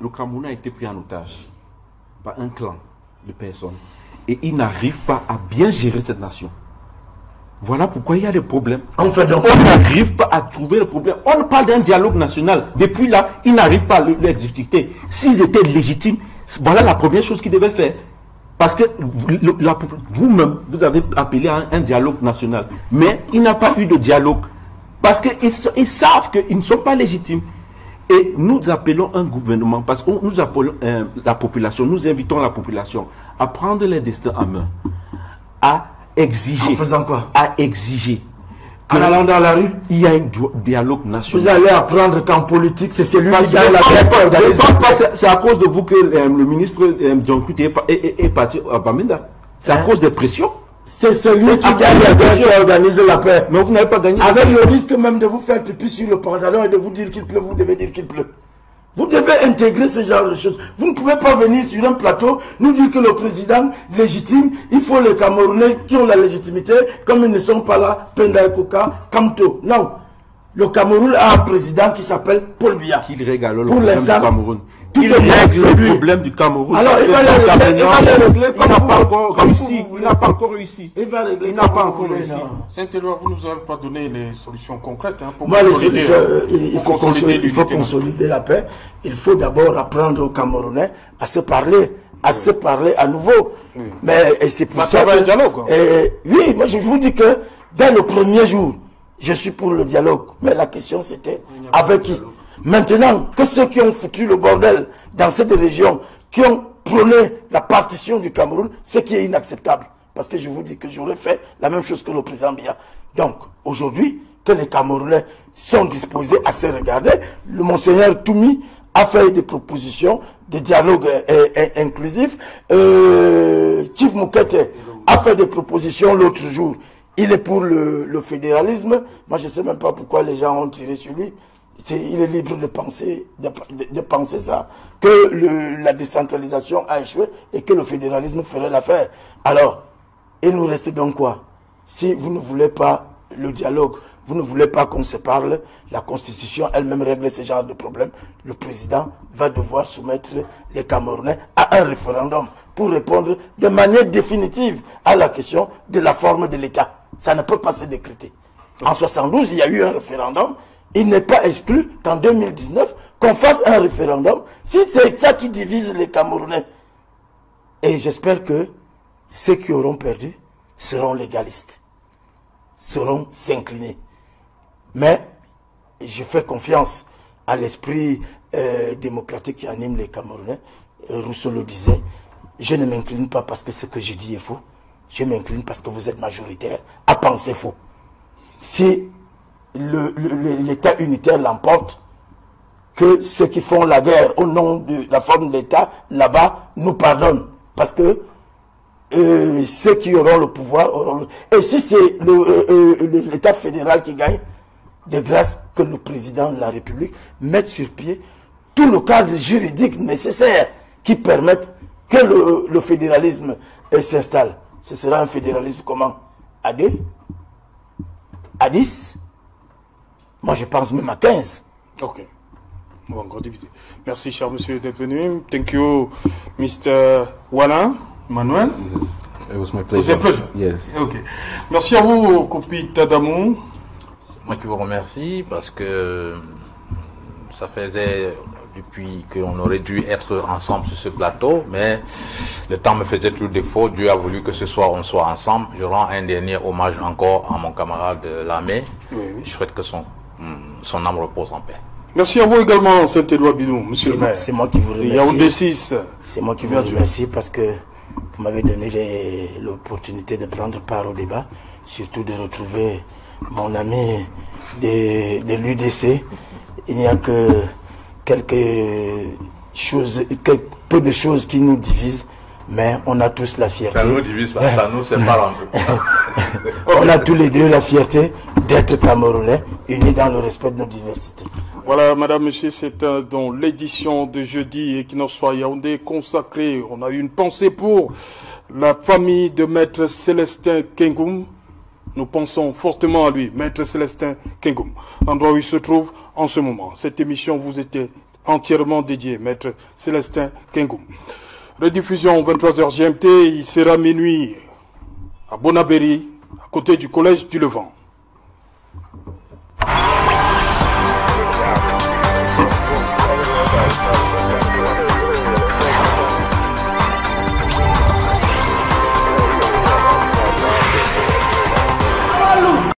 le Cameroun a été pris en otage par un clan de personnes et il n'arrive pas à bien gérer cette nation. Voilà pourquoi il y a des problèmes. On n'arrive pas à trouver le problème. On parle d'un dialogue national. Depuis là, ils n'arrivent pas à l'exécuter. S'ils étaient légitimes, voilà la première chose qu'ils devaient faire. Parce que vous-même, vous avez appelé à un dialogue national. Mais il n'y a pas eu de dialogue. Parce qu'ils savent qu'ils ne sont pas légitimes. Et nous appelons un gouvernement, parce que nous appelons la population, nous invitons la population à prendre les destins en main, à exiger. En faisant quoi? À exiger. En allant dans la rue? Il y a un dialogue national. Vous allez apprendre qu'en politique, c'est celui qui gagne la guerre. C'est à cause de vous que le ministre John Kut est parti à Bamenda. C'est à cause des pressions. C'est celui qui gagne la guerre qui organise la paix. Mais vous n'avez pas gagné. Avec le risque même de vous faire pipi sur le pantalon et de vous dire qu'il pleut, vous devez dire qu'il pleut. Vous devez intégrer ce genre de choses. Vous ne pouvez pas venir sur un plateau nous dire que le président légitime, il faut les Camerounais qui ont la légitimité, comme ils ne sont pas là, Penda Koka, Kamto. Non. Le Cameroun a un président qui s'appelle Paul Biya. Qu'il régale le pour problème du Cameroun. Il règle le problème du Cameroun. Alors il va le régler comme il n'a pas encore réussi. Il n'a pas encore réussi. Il va régler. Il n'a pas encore réussi. Saint-Éloi, vous ne nous avez pas donné les solutions concrètes pour moi, il faut consolider la paix. Il faut d'abord apprendre aux Camerounais à se parler, à nouveau. Oui. Mais c'est pour ça va un dialogue. Oui, moi je vous dis que dès le premier jour, je suis pour le dialogue. Mais la question c'était avec qui? Maintenant que ceux qui ont foutu le bordel dans cette région, qui ont prôné la partition du Cameroun, ce qui est inacceptable. Parce que je vous dis que j'aurais fait la même chose que le président Biya. Donc, aujourd'hui, que les Camerounais sont disposés à se regarder, le monseigneur Toumi a fait des propositions de dialogue inclusif. Chief Moukete a fait des propositions l'autre jour. Il est pour le fédéralisme. Moi, je ne sais même pas pourquoi les gens ont tiré sur lui. Il est libre de penser, de penser ça, que la décentralisation a échoué et que le fédéralisme ferait l'affaire. Alors, il nous reste donc quoi? Si vous ne voulez pas le dialogue, vous ne voulez pas qu'on se parle, la Constitution elle-même règle ce genre de problème, le président va devoir soumettre les Camerounais à un référendum pour répondre de manière définitive à la question de la forme de l'État. Ça ne peut pas se décréter. En 72, il y a eu un référendum. Il n'est pas exclu qu'en 2019, qu'on fasse un référendum, si c'est ça qui divise les Camerounais. Et j'espère que ceux qui auront perdu seront légalistes, seront s'incliner. Mais je fais confiance à l'esprit démocratique qui anime les Camerounais. Rousseau le disait, je ne m'incline pas parce que ce que je dis est faux, je m'incline parce que vous êtes majoritaire à penser faux. Si l'État unitaire l'emporte, que ceux qui font la guerre au nom de la forme de l'État, là-bas, nous pardonnent. Parce que ceux qui auront le pouvoir auront... Et si c'est l'État fédéral qui gagne, de grâce que le président de la République mette sur pied tout le cadre juridique nécessaire qui permette que le fédéralisme s'installe. Ce sera un fédéralisme comment? À 2? À 10? Moi, je pense même à 15. Ok. On va encore diviser. Merci, cher monsieur, d'être venu. Thank you, Mr. Wala, Manuel. Yes. It was my pleasure. It was a pleasure. Yes. Ok. Merci à vous, Kopi Tadamou. Moi qui vous remercie parce que ça faisait depuis qu'on aurait dû être ensemble sur ce plateau, mais le temps me faisait tout défaut. Dieu a voulu que ce soir on soit ensemble. Je rends un dernier hommage encore à mon camarade de l'armée. Oui, oui. Je souhaite que son son âme repose en paix. Merci à vous également, Saint-Éloi Bidou, monsieur le maire. C'est moi qui vous remercie. Yaoundé 6. C'est moi qui vous remercie parce que vous m'avez donné l'opportunité de prendre part au débat, surtout de retrouver mon ami de l'UDC. Il n'y a que peu de choses qui nous divisent, mais on a tous la fierté. Ça nous divise pas, ça nous sépare un peu. On a tous les deux la fierté d'être Camerounais, unis dans le respect de nos diversités. Voilà, madame, monsieur, c'est dans l'édition de jeudi Equinoxe Soir Yaoundé consacrée. On a eu une pensée pour la famille de Maître Célestin Kengoum. Nous pensons fortement à lui, Maître Célestin Kengoum, l'endroit où il se trouve en ce moment. Cette émission vous était entièrement dédiée, Maître Célestin Kengoum. Rediffusion 23h GMT, il sera minuit à Bonabéry, à côté du Collège du Levant.